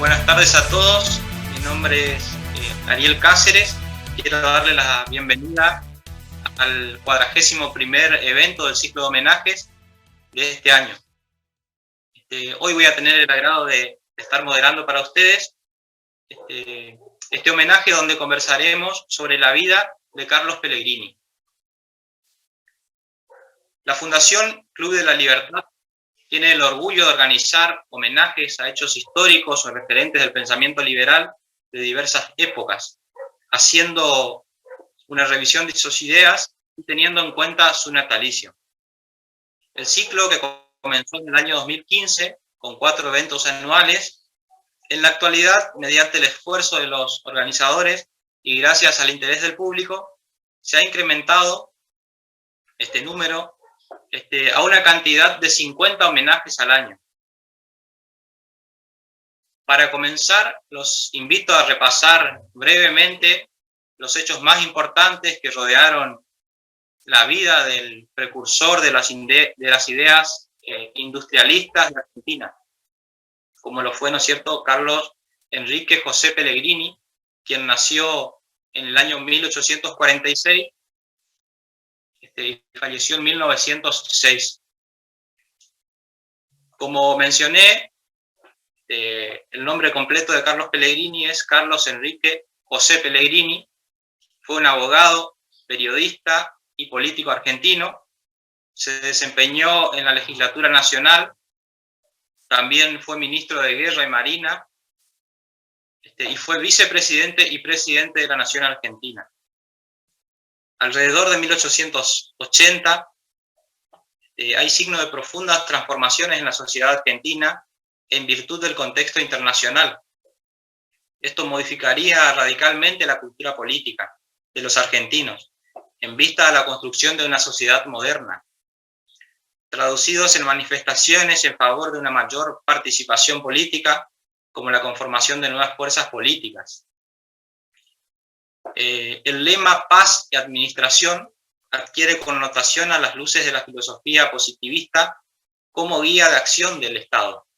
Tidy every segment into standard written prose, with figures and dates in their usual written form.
Buenas tardes a todos, mi nombre es Ariel Cáceres. Quiero darle la bienvenida al 41º evento del ciclo de homenajes de este año. Hoy voy a tener el agrado de estar moderando para ustedes este homenaje donde conversaremos sobre la vida de Carlos Pellegrini. La Fundación Club de la Libertad tiene el orgullo de organizar homenajes a hechos históricos o referentes del pensamiento liberal de diversas épocas, haciendo una revisión de sus ideas y teniendo en cuenta su natalicio. El ciclo, que comenzó en el año 2015 con 4 eventos anuales, en la actualidad, mediante el esfuerzo de los organizadores y gracias al interés del público, se ha incrementado este número a una cantidad de 50 homenajes al año. Para comenzar, los invito a repasar brevemente los hechos más importantes que rodearon la vida del precursor de las ideas industrialistas de Argentina, como lo fue, ¿no es cierto?, Carlos Enrique José Pellegrini, quien nació en el año 1846 y falleció en 1906. Como mencioné, el nombre completo de Carlos Pellegrini es Carlos Enrique José Pellegrini. Fue un abogado, periodista y político argentino. Se desempeñó en la legislatura nacional. También fue ministro de Guerra y Marina. Y fue vicepresidente y presidente de la Nación Argentina. Alrededor de 1880 hay signos de profundas transformaciones en la sociedad argentina en virtud del contexto internacional. Esto modificaría radicalmente la cultura política de los argentinos en vista de la construcción de una sociedad moderna, traducidos en manifestaciones en favor de una mayor participación política, como la conformación de nuevas fuerzas políticas. El lema paz y administración adquiere connotación a las luces de la filosofía positivista como guía de acción del Estado.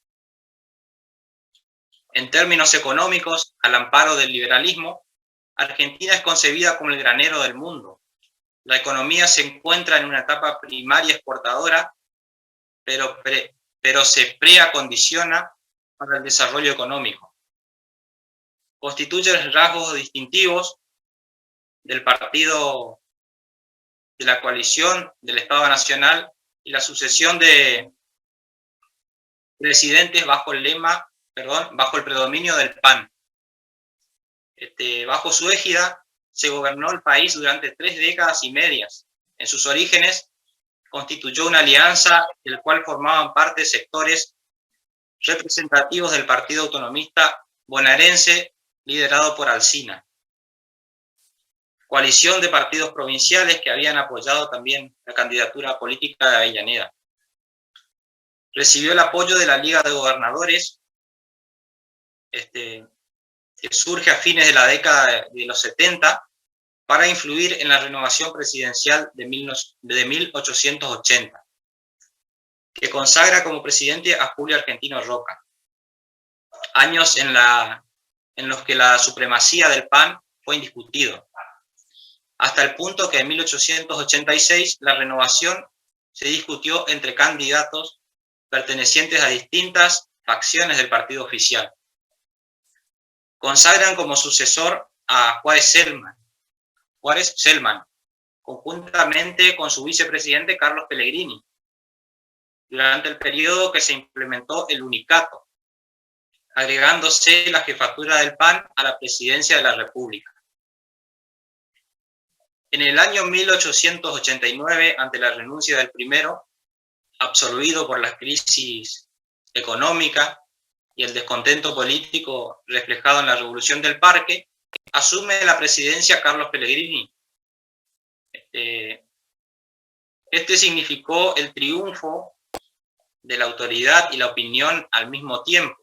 En términos económicos, al amparo del liberalismo, Argentina es concebida como el granero del mundo. La economía se encuentra en una etapa primaria exportadora, pero se preacondiciona para el desarrollo económico. Constituye rasgos distintivos del partido de la coalición del Estado Nacional y la sucesión de presidentes bajo el predominio del PAN. Bajo su égida se gobernó el país durante 3 décadas y medias. En sus orígenes constituyó una alianza del cual formaban parte sectores representativos del Partido Autonomista Bonaerense, liderado por Alsina. Coalición de partidos provinciales que habían apoyado también la candidatura política de Avellaneda. Recibió el apoyo de la Liga de Gobernadores, que surge a fines de la década de los 70 para influir en la renovación presidencial de 1880, que consagra como presidente a Julio Argentino Roca. Años en los que la supremacía del PAN fue indiscutido, hasta el punto que en 1886 la renovación se discutió entre candidatos pertenecientes a distintas facciones del partido oficial. Consagran como sucesor a Juárez Celman, conjuntamente con su vicepresidente Carlos Pellegrini, durante el periodo que se implementó el unicato, agregándose la jefatura del PAN a la presidencia de la República. En el año 1889, ante la renuncia del primero, absorbido por la crisis económica y el descontento político reflejado en la Revolución del Parque, asume la presidencia Carlos Pellegrini. Este significó el triunfo de la autoridad y la opinión al mismo tiempo.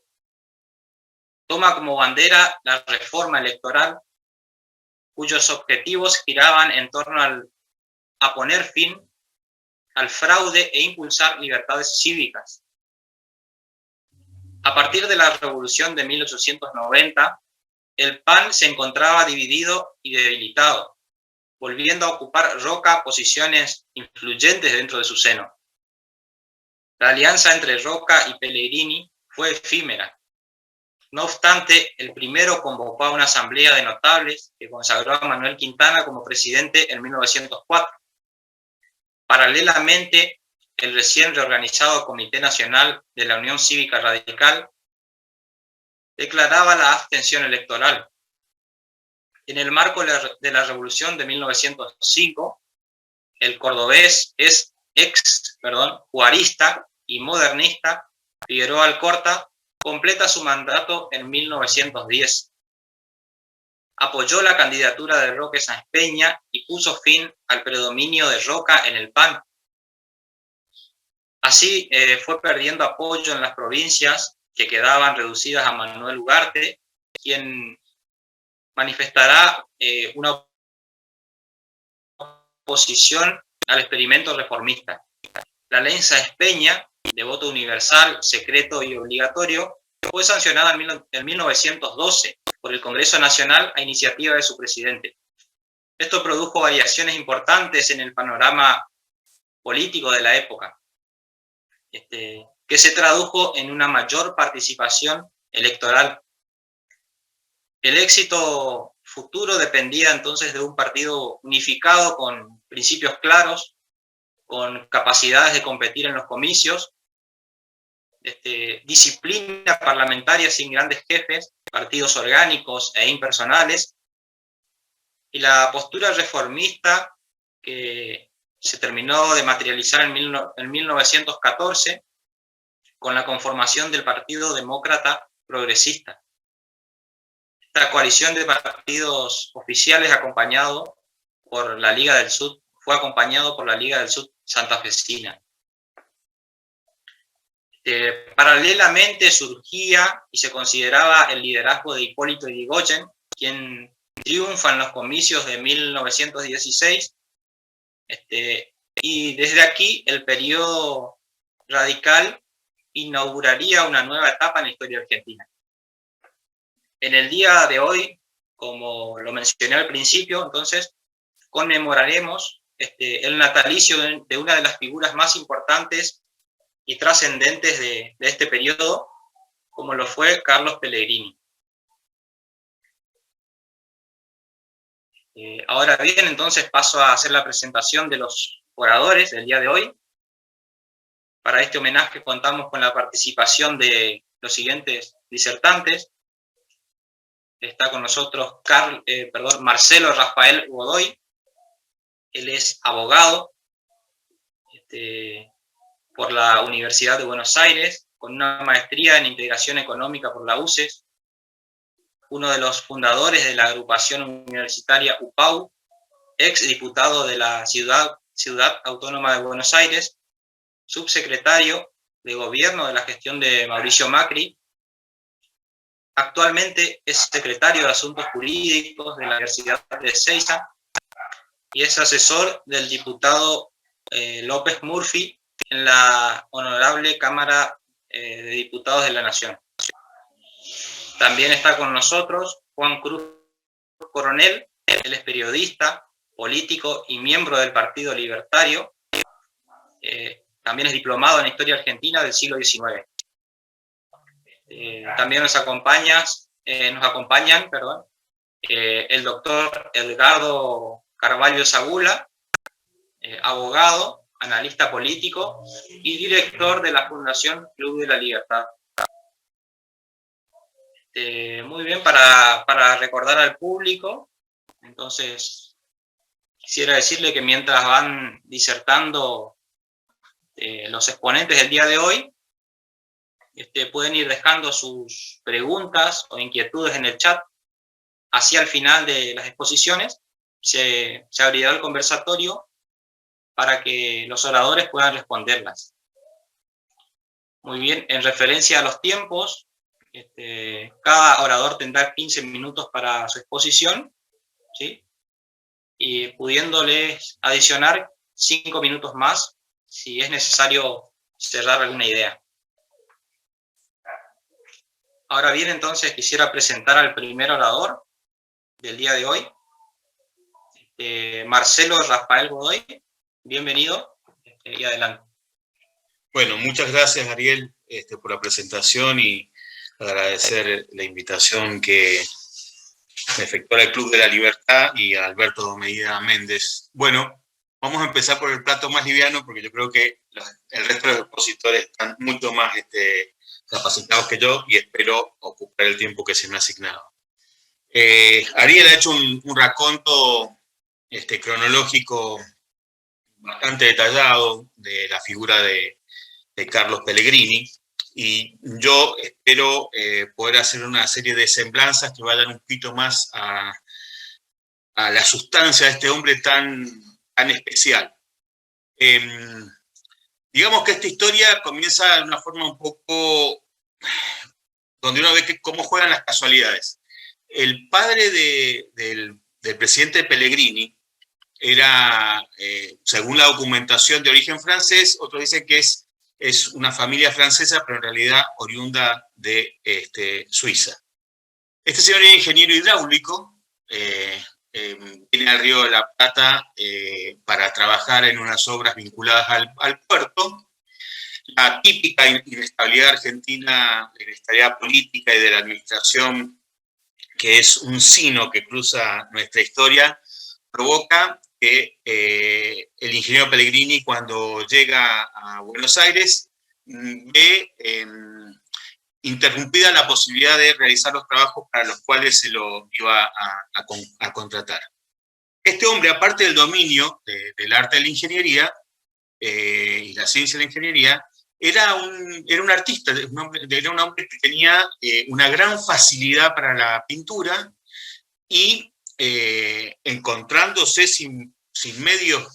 Toma como bandera la reforma electoral, cuyos objetivos giraban en torno a poner fin al fraude e impulsar libertades cívicas. A partir de la Revolución de 1890, el PAN se encontraba dividido y debilitado, volviendo a ocupar Roca posiciones influyentes dentro de su seno. La alianza entre Roca y Pellegrini fue efímera. No obstante, el primero convocó a una asamblea de notables que consagró a Manuel Quintana como presidente en 1904. Paralelamente, el recién reorganizado Comité Nacional de la Unión Cívica Radical declaraba la abstención electoral. En el marco de la Revolución de 1905, el cordobés juarista y modernista Figueroa Alcorta completa su mandato en 1910. Apoyó la candidatura de Roque Sáenz Peña y puso fin al predominio de Roca en el PAN. Así fue perdiendo apoyo en las provincias que quedaban reducidas a Manuel Ugarte, quien manifestará una oposición al experimento reformista. La ley Sáenz Peña, de voto universal, secreto y obligatorio, fue sancionada en 1912 por el Congreso Nacional a iniciativa de su presidente. Esto produjo variaciones importantes en el panorama político de la época, que se tradujo en una mayor participación electoral. El éxito futuro dependía entonces de un partido unificado con principios claros, con capacidades de competir en los comicios, disciplina parlamentaria sin grandes jefes, partidos orgánicos e impersonales, y la postura reformista que se terminó de materializar en 1914 con la conformación del Partido Demócrata Progresista. Esta coalición de partidos oficiales acompañado por la Liga del Sud, fue acompañado por la Liga del Sud santafesina. Paralelamente surgía y se consideraba el liderazgo de Hipólito Yrigoyen, quien triunfa en los comicios de 1916, y desde aquí el periodo radical inauguraría una nueva etapa en la historia argentina. En el día de hoy, como lo mencioné al principio, entonces conmemoraremos el natalicio de una de las figuras más importantes y trascendentes de este periodo, como lo fue Carlos Pellegrini. Ahora bien, entonces paso a hacer la presentación de los oradores del día de hoy. Para este homenaje contamos con la participación de los siguientes disertantes. Está con nosotros Marcelo Rafael Godoy. Él es abogado por la Universidad de Buenos Aires, con una maestría en integración económica por la UCES, uno de los fundadores de la agrupación universitaria UPAU, ex diputado de la Ciudad Autónoma de Buenos Aires, subsecretario de Gobierno de la gestión de Mauricio Macri. Actualmente es secretario de Asuntos Jurídicos de la Universidad de Ezeiza y es asesor del diputado López Murphy en la Honorable Cámara de Diputados de la Nación. También está con nosotros Juan Cruz Coronel. Él es periodista, político y miembro del Partido Libertario. También es diplomado en Historia Argentina del siglo XIX. También nos acompañan el doctor Edgardo Carvalho Sagula, abogado, analista político y director de la Fundación Club de la Libertad. Muy bien, para recordar al público, entonces quisiera decirle que mientras van disertando los exponentes del día de hoy, pueden ir dejando sus preguntas o inquietudes en el chat. Hacia el final de las exposiciones se abrirá el conversatorio para que los oradores puedan responderlas. Muy bien, en referencia a los tiempos, cada orador tendrá 15 minutos para su exposición, ¿sí? Y pudiéndoles adicionar 5 minutos más si es necesario cerrar alguna idea. Ahora bien, entonces quisiera presentar al primer orador del día de hoy, Marcelo Rafael Godoy. Bienvenido y adelante. Bueno, muchas gracias, Ariel, por la presentación, y agradecer la invitación que me efectuó el Club de la Libertad y a Alberto Medina Méndez. Bueno, vamos a empezar por el plato más liviano, porque yo creo que el resto de los expositores están mucho más capacitados que yo, y espero ocupar el tiempo que se me ha asignado. Ariel ha hecho un raconto cronológico bastante detallado de la figura de Carlos Pellegrini, y yo espero poder hacer una serie de semblanzas que vayan un poquito más a la sustancia de este hombre tan especial. Digamos que esta historia comienza de una forma un poco donde uno ve cómo juegan las casualidades. El padre del presidente Pellegrini era, según la documentación, de origen francés. Otros dicen que es una familia francesa, pero en realidad oriunda de Suiza. Este señor era ingeniero hidráulico, viene al Río de la Plata para trabajar en unas obras vinculadas al puerto. La típica inestabilidad argentina, la inestabilidad política y de la administración, que es un sino que cruza nuestra historia, provoca que el ingeniero Pellegrini, cuando llega a Buenos Aires, ve interrumpida la posibilidad de realizar los trabajos para los cuales se lo iba a contratar. Este hombre, aparte del dominio del arte de la ingeniería y la ciencia de la ingeniería, era un artista, era un hombre que tenía una gran facilidad para la pintura, y encontrándose sin medios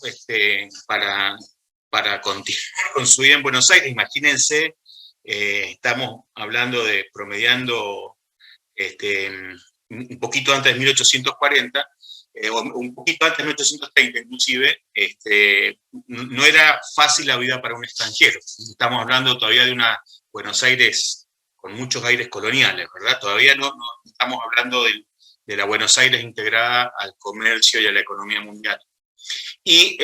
para continuar con su vida en Buenos Aires. Imagínense, estamos hablando de promediando un poquito antes de 1840, un poquito antes de 1830 inclusive. No era fácil la vida para un extranjero. Estamos hablando todavía de una Buenos Aires con muchos aires coloniales, ¿verdad? Todavía no estamos hablando de la Buenos Aires integrada al comercio y a la economía mundial. Y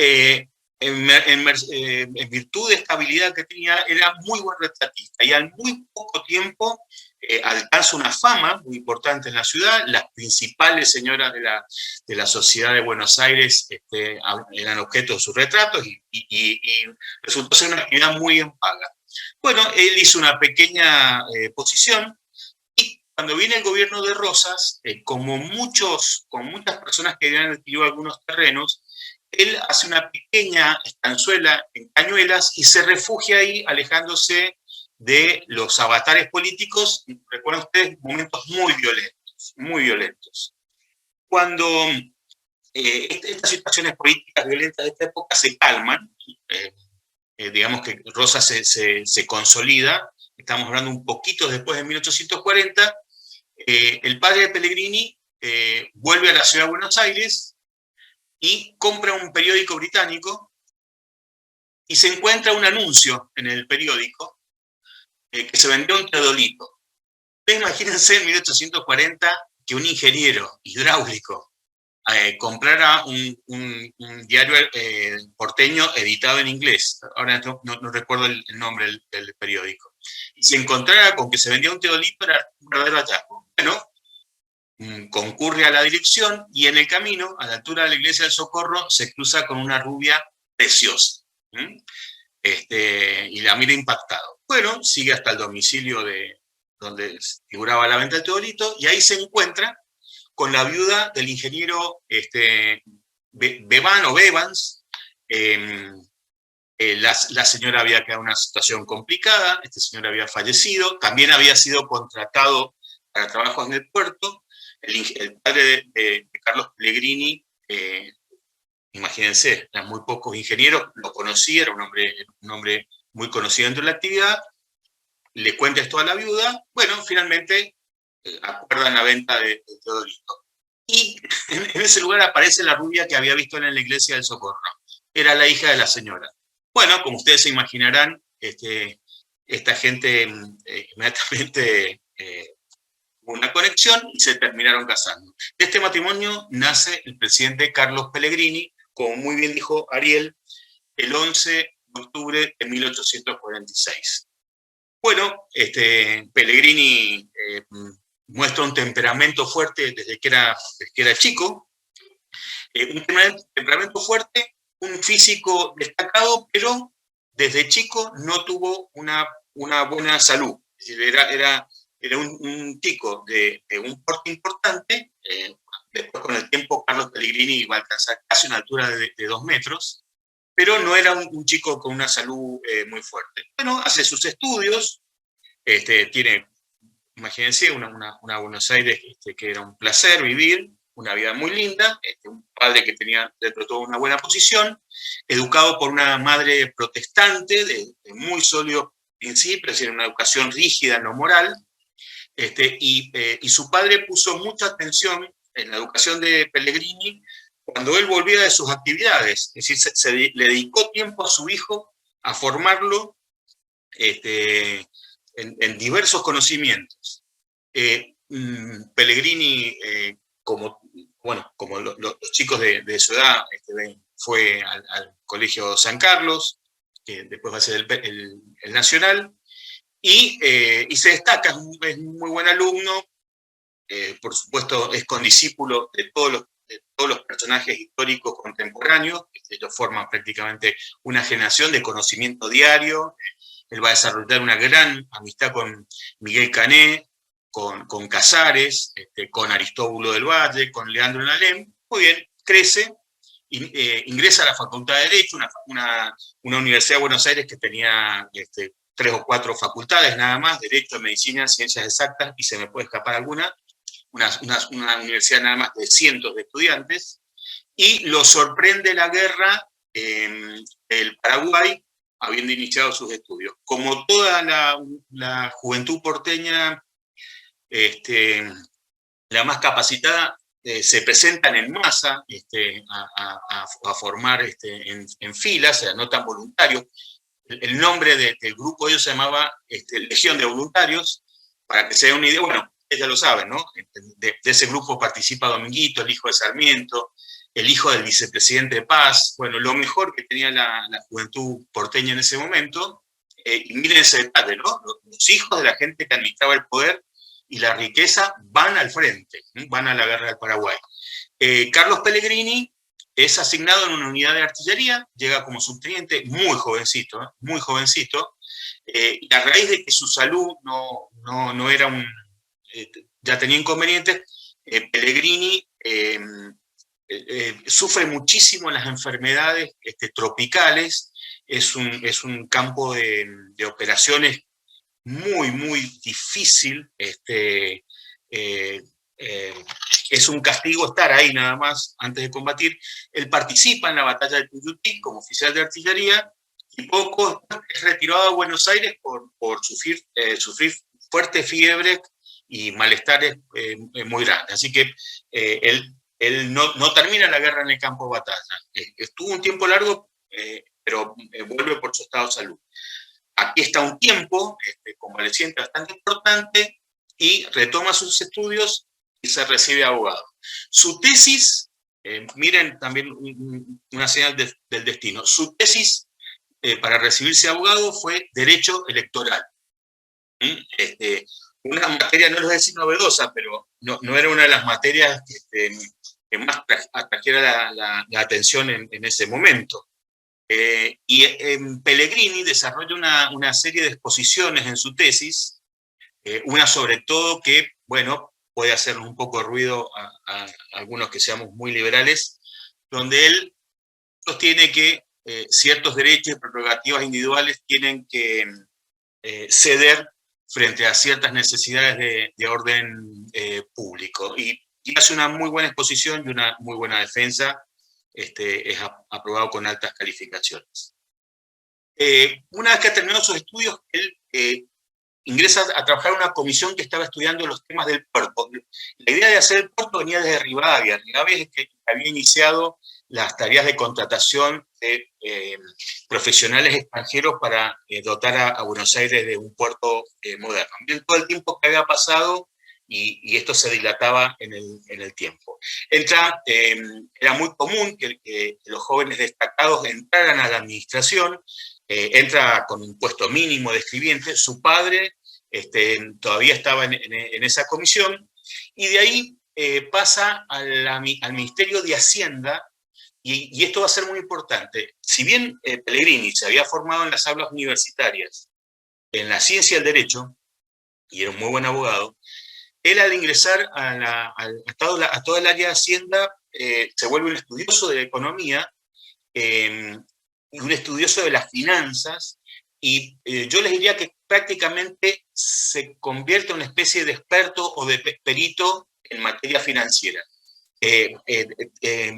en virtud de esta habilidad que tenía, era muy buen retratista, y al muy poco tiempo alcanza una fama muy importante en la ciudad. Las principales señoras de la sociedad de Buenos Aires eran objeto de sus retratos, y resultó ser una actividad muy en paga. Bueno, él hizo una pequeña posición, y cuando viene el gobierno de Rosas, como muchas personas que habían adquirido algunos terrenos, él hace una pequeña estanzuela en Cañuelas y se refugia ahí, alejándose de los avatares políticos. Recuerden ustedes, momentos muy violentos, muy violentos. Cuando estas situaciones políticas violentas de esta época se calman, digamos que Rosas se consolida, estamos hablando un poquito después de 1840, el padre de Pellegrini vuelve a la ciudad de Buenos Aires y compra un periódico británico, y se encuentra un anuncio en el periódico que se vendió un teodolito. Ustedes imagínense en 1840 que un ingeniero hidráulico comprara un diario porteño editado en inglés. Ahora no recuerdo el nombre del periódico. Y se encontrara con que se vendía un teodolito, era un verdadero hallazgo. Bueno, concurre a la dirección, y en el camino, a la altura de la iglesia del Socorro, se cruza con una rubia preciosa. Y la mira impactado. Bueno, sigue hasta el domicilio donde figuraba la venta del teodolito, y ahí se encuentra con la viuda del ingeniero Bevans. La señora había quedado en una situación complicada, este señor había fallecido, también había sido contratado para trabajos en el puerto. El padre de Carlos Pellegrini, imagínense, eran muy pocos ingenieros, lo conocía, era un hombre muy conocido dentro de la actividad. Le cuenta esto a la viuda. Bueno, finalmente acuerdan la venta de teodolito. Y en ese lugar aparece la rubia que había visto en la iglesia del Socorro. Era la hija de la señora. Bueno, como ustedes se imaginarán, esta gente inmediatamente hubo una conexión y se terminaron casando. De este matrimonio nace el presidente Carlos Pellegrini, como muy bien dijo Ariel, el 11 de octubre de 1846. Bueno, Pellegrini muestra un temperamento fuerte desde que era chico, un temperamento fuerte, un físico destacado, pero desde chico no tuvo una buena salud. Es decir, era un chico de un porte importante. Después, con el tiempo, Carlos Pellegrini iba a alcanzar casi una altura de 2 metros, pero no era un chico con una salud muy fuerte. Bueno, hace sus estudios, tiene, imagínense, una Buenos Aires que era un placer vivir, una vida muy linda, un padre que tenía dentro de todo una buena posición, educado por una madre protestante de muy sólido principio, es decir, una educación rígida, no moral, y su padre puso mucha atención en la educación de Pellegrini cuando él volvía de sus actividades, es decir, le dedicó tiempo a su hijo a formarlo en diversos conocimientos. Pellegrini, como los chicos de su edad, fue al Colegio San Carlos, que después va a ser el Nacional, y se destaca, es un muy buen alumno, por supuesto es condiscípulo de todos los personajes históricos contemporáneos, ellos forman prácticamente una generación de conocimiento diario. Él va a desarrollar una gran amistad con Miguel Cané, con Casares, con Aristóbulo del Valle, con Leandro Nalem. Muy bien, crece, ingresa a la Facultad de Derecho, una universidad de Buenos Aires que tenía 3 o 4 facultades nada más, Derecho, Medicina, Ciencias Exactas, y se me puede escapar alguna, una universidad nada más de cientos de estudiantes, y lo sorprende la guerra en el Paraguay, habiendo iniciado sus estudios. Como toda la juventud porteña, la más capacitada, se presentan en masa a formar en filas, se anotan voluntarios. El nombre del grupo de ellos se llamaba Legión de Voluntarios, para que se den una idea. Bueno, ya lo saben, ¿no? De ese grupo participa Dominguito, el hijo de Sarmiento, el hijo del vicepresidente de Paz, bueno, lo mejor que tenía la juventud porteña en ese momento. Y miren ese detalle, ¿no? Los hijos de la gente que administraba el poder y la riqueza van al frente, van a la guerra del Paraguay. Carlos Pellegrini es asignado en una unidad de artillería, llega como subteniente, muy jovencito, y a raíz de que su salud no era ya tenía inconvenientes, Pellegrini sufre muchísimo las enfermedades tropicales, es un campo de operaciones muy, muy difícil, es un castigo estar ahí nada más antes de combatir. Él participa en la batalla de Tuyutí como oficial de artillería y poco es retirado a Buenos Aires por sufrir fuerte fiebre y malestares muy grandes. Así que él no termina la guerra en el campo de batalla. Estuvo un tiempo largo, pero vuelve por su estado de salud. Aquí está un tiempo convaleciente bastante importante y retoma sus estudios y se recibe abogado. Su tesis, miren también una señal del destino, su tesis para recibirse abogado fue Derecho Electoral. Una materia, no les voy a decir novedosa, pero no era una de las materias que más atrajera la atención en ese momento. Pellegrini desarrolla una serie de exposiciones en su tesis, una sobre todo que, bueno, puede hacer un poco de ruido a algunos que seamos muy liberales, donde él sostiene que ciertos derechos y prerrogativas individuales tienen que ceder frente a ciertas necesidades de orden público. Y hace una muy buena exposición y una muy buena defensa. Es aprobado con altas calificaciones. Una vez que ha terminado sus estudios, él ingresa a trabajar en una comisión que estaba estudiando los temas del puerto. La idea de hacer el puerto venía desde Rivadavia. Rivadavia es que había iniciado las tareas de contratación de profesionales extranjeros para dotar a Buenos Aires de un puerto moderno. Miren todo el tiempo que había pasado y esto se dilataba en el tiempo. Era muy común que los jóvenes destacados entraran a la administración, entra con un puesto mínimo de escribiente, su padre todavía estaba en esa comisión, y de ahí pasa al Ministerio de Hacienda, y esto va a ser muy importante. Si bien Pellegrini se había formado en las aulas universitarias, en la ciencia del derecho, y era un muy buen abogado, él al ingresar a toda el área de Hacienda se vuelve un estudioso de la economía, un estudioso de las finanzas, y yo les diría que prácticamente se convierte en una especie de experto o de perito en materia financiera,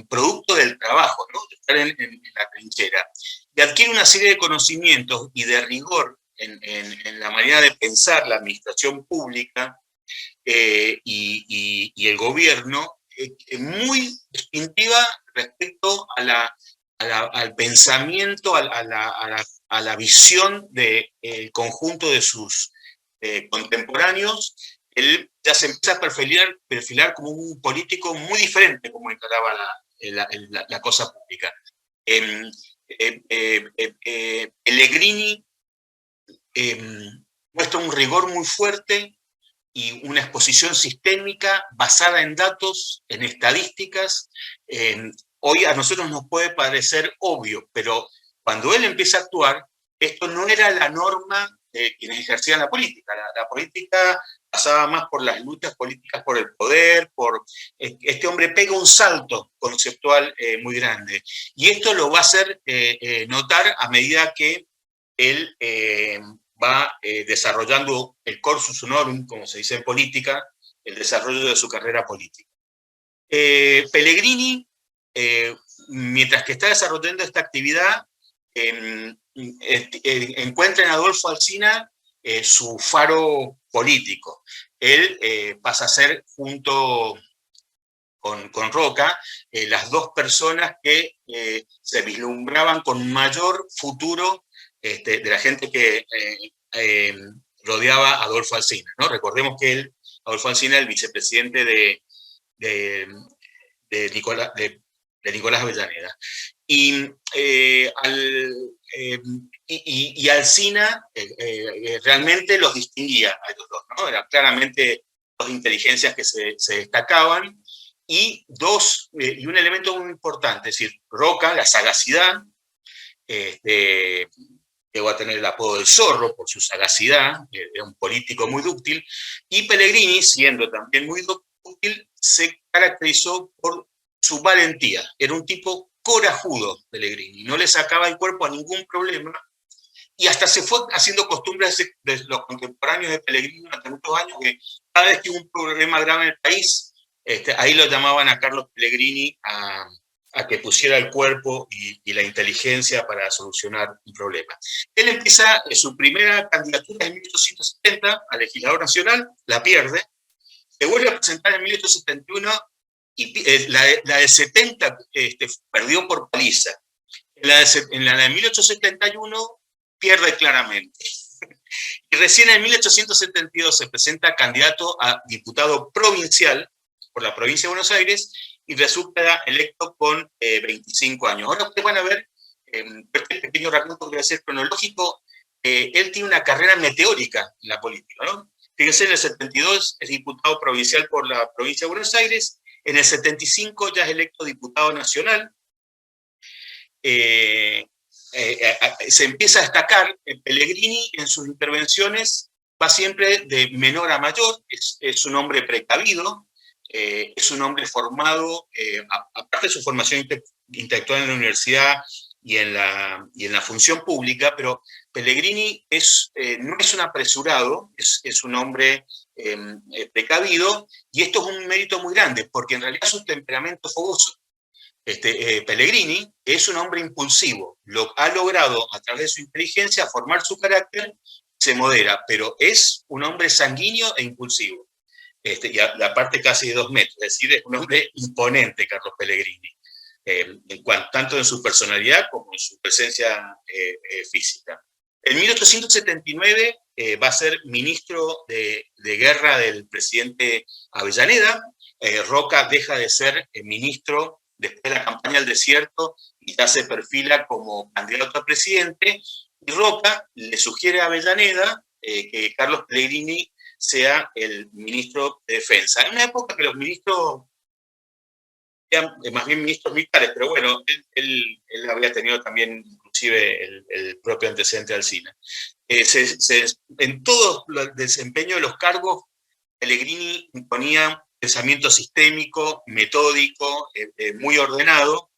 producto del trabajo, ¿no? De estar en la trinchera. Y adquiere una serie de conocimientos y de rigor en la manera de pensar la administración pública y el gobierno, muy distintiva respecto al pensamiento, a la visión del conjunto de sus contemporáneos. Él ya se empieza a perfilar como un político muy diferente como encaraba la cosa pública. Pellegrini muestra un rigor muy fuerte y una exposición sistémica basada en datos, en estadísticas. Hoy a nosotros nos puede parecer obvio, pero cuando él empieza a actuar, esto no era la norma de quienes ejercían la política. La política pasaba más por las luchas políticas por el poder, este hombre pega un salto conceptual muy grande. Y esto lo va a hacer notar a medida que él va desarrollando el cursus honorum, como se dice en política, el desarrollo de su carrera política. Pellegrini, mientras que está desarrollando esta actividad, encuentra en Adolfo Alsina su faro político. Él pasa a ser, junto con Roca, las dos personas que se vislumbraban con mayor futuro de la gente que rodeaba a Adolfo Alsina, ¿no? Recordemos que Adolfo Alsina, el vicepresidente de Nicolás Avellaneda. Y Alsina realmente los distinguía a ellos dos, ¿no? Eran claramente dos inteligencias que se destacaban, y un elemento muy importante, es decir, Roca, la sagacidad, llegó a tener el apodo del zorro por su sagacidad, era un político muy dúctil, y Pellegrini, siendo también muy dúctil, se caracterizó por su valentía. Era un tipo corajudo, Pellegrini, no le sacaba el cuerpo a ningún problema, y hasta se fue haciendo costumbre de los contemporáneos de Pellegrini durante muchos años, que cada vez que hubo un problema grave en el país, ahí lo llamaban a Carlos Pellegrini a que pusiera el cuerpo y la inteligencia para solucionar un problema. Él empieza su primera candidatura en 1870 a legislador nacional, la pierde, se vuelve a presentar en 1871 y la de 70 perdió por paliza. En la de 1871 pierde claramente. Y recién en 1872 se presenta candidato a diputado provincial por la provincia de Buenos Aires y resulta electo con 25 años. Ahora ustedes van a ver, este pequeño raconto que va a ser cronológico, él tiene una carrera meteórica en la política, ¿no? Fíjense, en el 72 es diputado provincial por la provincia de Buenos Aires, en el 75 ya es electo diputado nacional, se empieza a destacar. Pellegrini en sus intervenciones va siempre de menor a mayor, es un hombre precavido, es un hombre formado, aparte de su formación intelectual en la universidad y en la función pública, pero Pellegrini no es un apresurado, es un hombre precavido, y esto es un mérito muy grande, porque en realidad es un temperamento fogoso. Pellegrini es un hombre impulsivo, ha logrado a través de su inteligencia formar su carácter, se modera, pero es un hombre sanguíneo e impulsivo. Y aparte casi de 2 metros, es decir, es un hombre imponente, Carlos Pellegrini, tanto en su personalidad como en su presencia física. En 1879 va a ser ministro de Guerra del presidente Avellaneda. Roca deja de ser ministro después de la campaña del desierto y ya se perfila como candidato a presidente. Y Roca le sugiere a Avellaneda que Carlos Pellegrini sea el ministro de Defensa. En una época que los ministros eran más bien ministros militares, pero bueno, él había tenido también inclusive el propio antecedente de Alsina. En todo el desempeño de los cargos, Pellegrini imponía pensamiento sistémico, metódico, muy ordenado,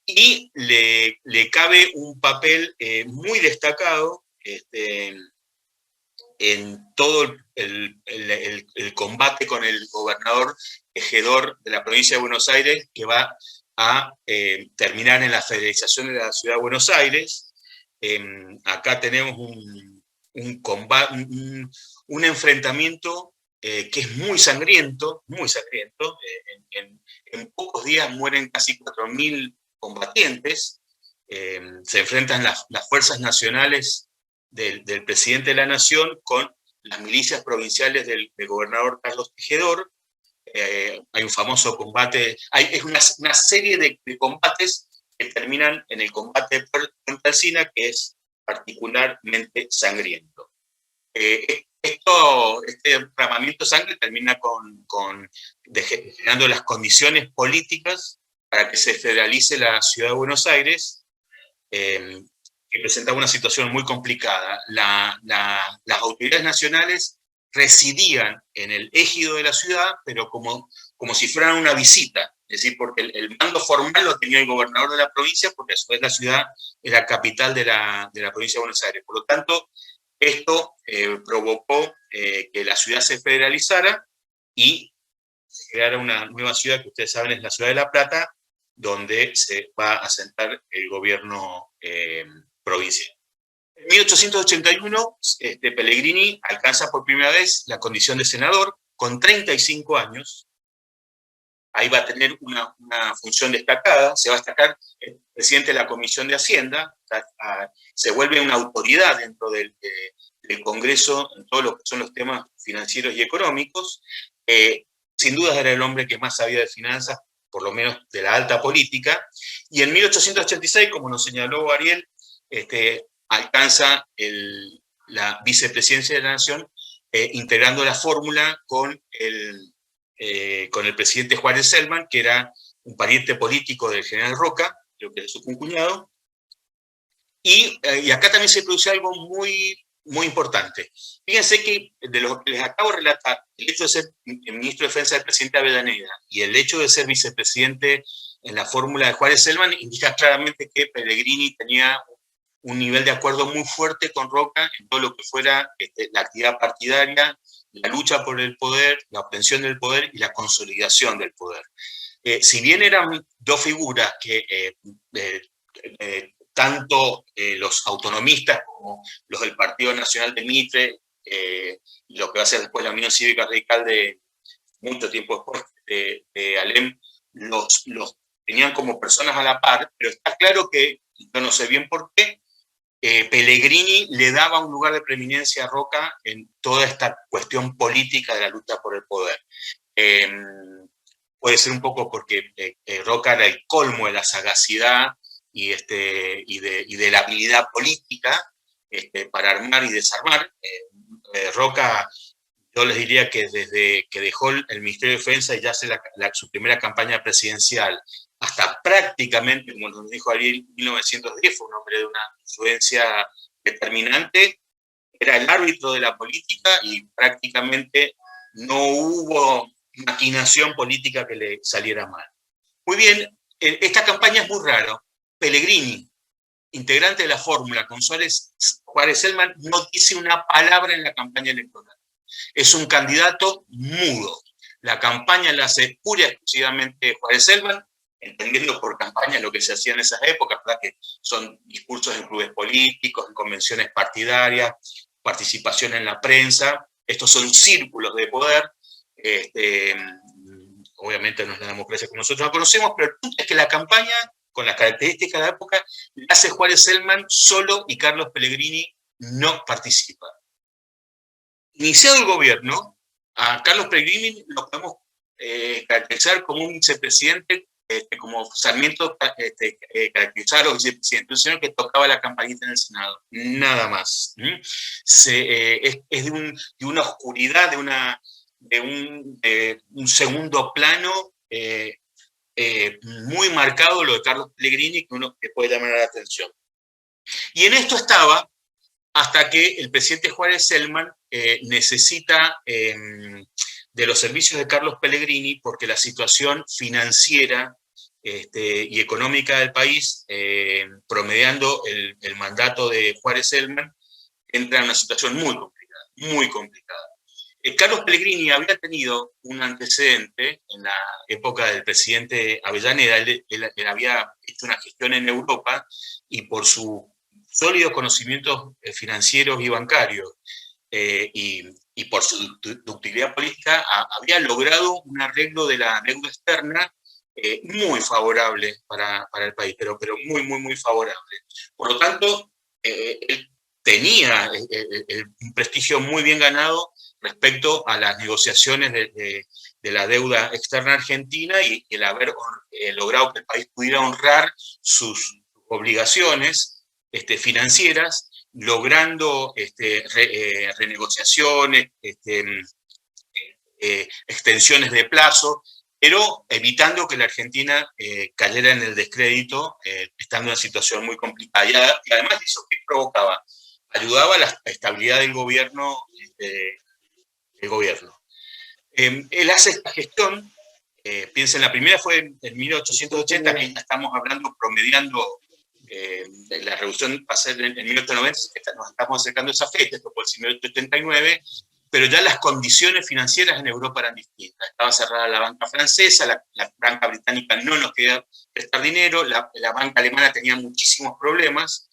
y le cabe un papel muy destacado en todo el combate con el gobernador Tejedor de la provincia de Buenos Aires, que va a terminar en la federalización de la ciudad de Buenos Aires. Acá tenemos un combate, un enfrentamiento que es muy sangriento, muy sangriento. En pocos días mueren casi 4.000 combatientes. Se enfrentan las fuerzas nacionales del presidente de la Nación con las milicias provinciales del gobernador Carlos Tejedor. Hay un famoso combate, es una serie de combates que terminan en el combate de Puente Alsina, que es particularmente sangriento. Este derramamiento de sangre termina generando las condiciones políticas para que se federalice la ciudad de Buenos Aires, que presentaba una situación muy complicada. Las autoridades nacionales residían en el ejido de la ciudad, pero como si fueran una visita, es decir, porque el mando formal lo tenía el gobernador de la provincia, porque a su vez la ciudad era capital de la provincia de Buenos Aires. Por lo tanto, esto provocó que la ciudad se federalizara y se creara una nueva ciudad, que ustedes saben es la ciudad de La Plata, donde se va a asentar el gobierno provincial. En 1881, Pellegrini alcanza por primera vez la condición de senador con 35 años. Ahí va a tener una función destacada, se va a destacar el presidente de la Comisión de Hacienda, se vuelve una autoridad dentro del Congreso en todo lo que son los temas financieros y económicos. Sin duda era el hombre que más sabía de finanzas, por lo menos de la alta política, y en 1886, como nos señaló Ariel, alcanza la vicepresidencia de la Nación, integrando la fórmula con el presidente Juárez Selman, que era un pariente político del general Roca, creo que es su cuñado, y acá también se produce algo muy, muy importante. Fíjense que de lo que les acabo de relatar, el hecho de ser ministro de Defensa del presidente Avellaneda y el hecho de ser vicepresidente en la fórmula de Juárez Selman indica claramente que Pellegrini tenía un nivel de acuerdo muy fuerte con Roca en todo lo que fuera la actividad partidaria, la lucha por el poder, la obtención del poder y la consolidación del poder. Si bien eran dos figuras que tanto los autonomistas como los del Partido Nacional de Mitre, y lo que va a ser después la Unión Cívica Radical de mucho tiempo después de Alem, los tenían como personas a la par, pero está claro que, yo no sé bien por qué, Pellegrini le daba un lugar de preeminencia a Roca en toda esta cuestión política de la lucha por el poder. Puede ser un poco porque Roca era el colmo de la sagacidad y de la habilidad política para armar y desarmar. Roca, yo les diría que desde que dejó el Ministerio de Defensa y ya hace su primera campaña presidencial, hasta prácticamente, como nos dijo Ariel, 1910, fue un hombre de una influencia determinante, era el árbitro de la política y prácticamente no hubo maquinación política que le saliera mal. Muy bien, esta campaña es muy rara. Pellegrini, integrante de la fórmula con Juárez Selman, no dice una palabra en la campaña electoral. Es un candidato mudo. La campaña la hace pura y exclusivamente Juárez Selman, entendiendo por campaña lo que se hacía en esas épocas, ¿verdad? Que son discursos en clubes políticos, en convenciones partidarias, participación en la prensa. Estos son círculos de poder. Obviamente no es la democracia como nosotros la conocemos, pero el punto es que la campaña, con las características de la época, la hace Juárez Selman solo y Carlos Pellegrini no participa. Iniciado el gobierno, a Carlos Pellegrini lo podemos caracterizar como un vicepresidente, como Sarmiento caracterizaba a los vicepresidentes, un señor que tocaba la campanita en el Senado, nada más. Es de una oscuridad, de un segundo plano muy marcado lo de Carlos Pellegrini, que uno que puede llamar la atención. Y en esto estaba hasta que el presidente Juárez Celman necesita de los servicios de Carlos Pellegrini porque la situación financiera y económica del país, promediando el mandato de Juárez Celman, entra en una situación muy complicada, muy complicada. Carlos Pellegrini había tenido un antecedente en la época del presidente Avellaneda. Él había hecho una gestión en Europa y por sus sólidos conocimientos financieros y bancarios y por su ductilidad política había logrado un arreglo de la deuda externa muy favorable para el país, pero muy, muy, muy favorable. Por lo tanto, él tenía un prestigio muy bien ganado respecto a las negociaciones de la deuda externa argentina y el haber logrado que el país pudiera honrar sus obligaciones financieras, logrando renegociaciones, extensiones de plazo, pero evitando que la Argentina cayera en el descrédito, estando en una situación muy complicada. Y además eso, ¿qué provocaba? Ayudaba a la estabilidad del gobierno. Él hace esta gestión, piensen, la primera fue en 1880, que estamos hablando, promediando, la revolución va a ser en 1890, nos estamos acercando a esa fecha, esto fue en 1889, pero ya las condiciones financieras en Europa eran distintas. Estaba cerrada la banca francesa, la banca británica no nos quería prestar dinero, la banca alemana tenía muchísimos problemas,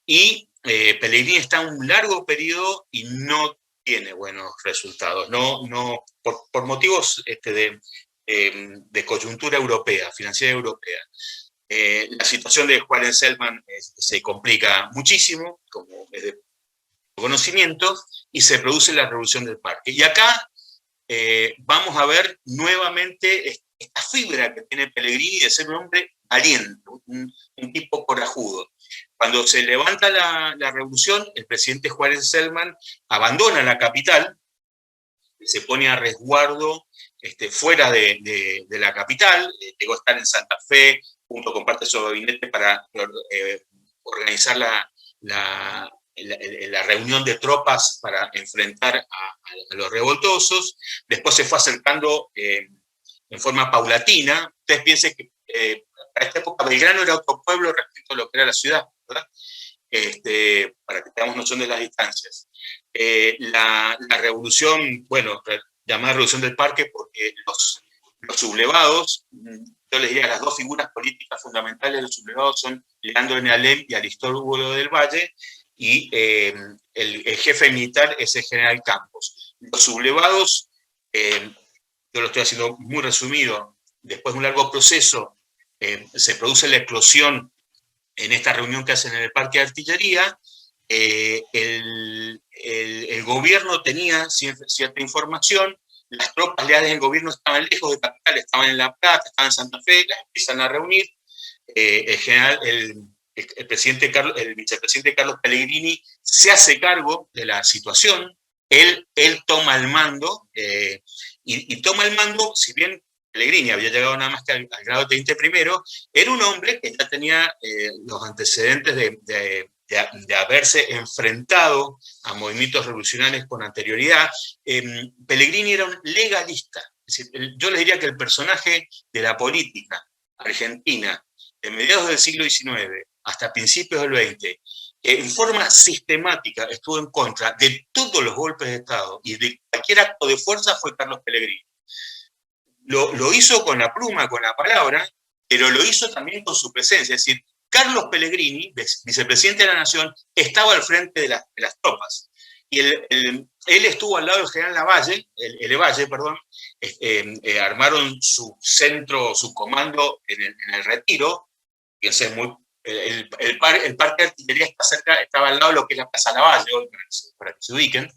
y Pellegrini está un largo periodo y no tiene buenos resultados, por motivos de coyuntura europea, financiera europea. La situación de Juárez Celman se complica muchísimo, como es de conocimiento, y se produce la revolución del parque. Y acá vamos a ver nuevamente esta fibra que tiene Pellegrini de ser un hombre valiente, un tipo corajudo. Cuando se levanta la revolución, el presidente Juárez Celman abandona la capital, se pone a resguardo fuera de la capital, llegó a estar en Santa Fe, junto con parte de su gabinete para organizar la reunión de tropas para enfrentar a los revoltosos. Después se fue acercando en forma paulatina. Ustedes piensen que para esta época Belgrano era otro pueblo respecto a lo que era la ciudad, ¿verdad? Para que tengamos noción de las distancias. La revolución, bueno, llamada revolución del parque porque los sublevados, yo les diría las dos figuras políticas fundamentales de los sublevados son Leandro N. Alem y Aristóbulo del Valle, y el jefe militar es el general Campos. Los sublevados, yo lo estoy haciendo muy resumido, después de un largo proceso, se produce la explosión en esta reunión que hacen en el Parque de Artillería. El gobierno tenía cierta información, las tropas leales del gobierno estaban lejos de capital, estaban en La Plata, estaban en Santa Fe, las empiezan a reunir. El vicepresidente Carlos Pellegrini se hace cargo de la situación, él toma el mando, y toma el mando, si bien Pellegrini había llegado nada más que al grado de teniente primero, era un hombre que ya tenía los antecedentes de haberse enfrentado a movimientos revolucionarios con anterioridad. Pellegrini era un legalista. Es decir, yo les diría que el personaje de la política argentina de mediados del siglo XIX hasta principios del XX, en forma sistemática estuvo en contra de todos los golpes de Estado y de cualquier acto de fuerza, fue Carlos Pellegrini. Lo hizo con la pluma, con la palabra, pero lo hizo también con su presencia. Es decir, Carlos Pellegrini, vicepresidente de la Nación, estaba al frente de las tropas. Y él estuvo al lado del general Lavalle, Levalle, perdón, armaron su centro, su comando en el Retiro. Fíjense, el parque de artillería estaba al lado de lo que es la Plaza Lavalle, para que se ubiquen.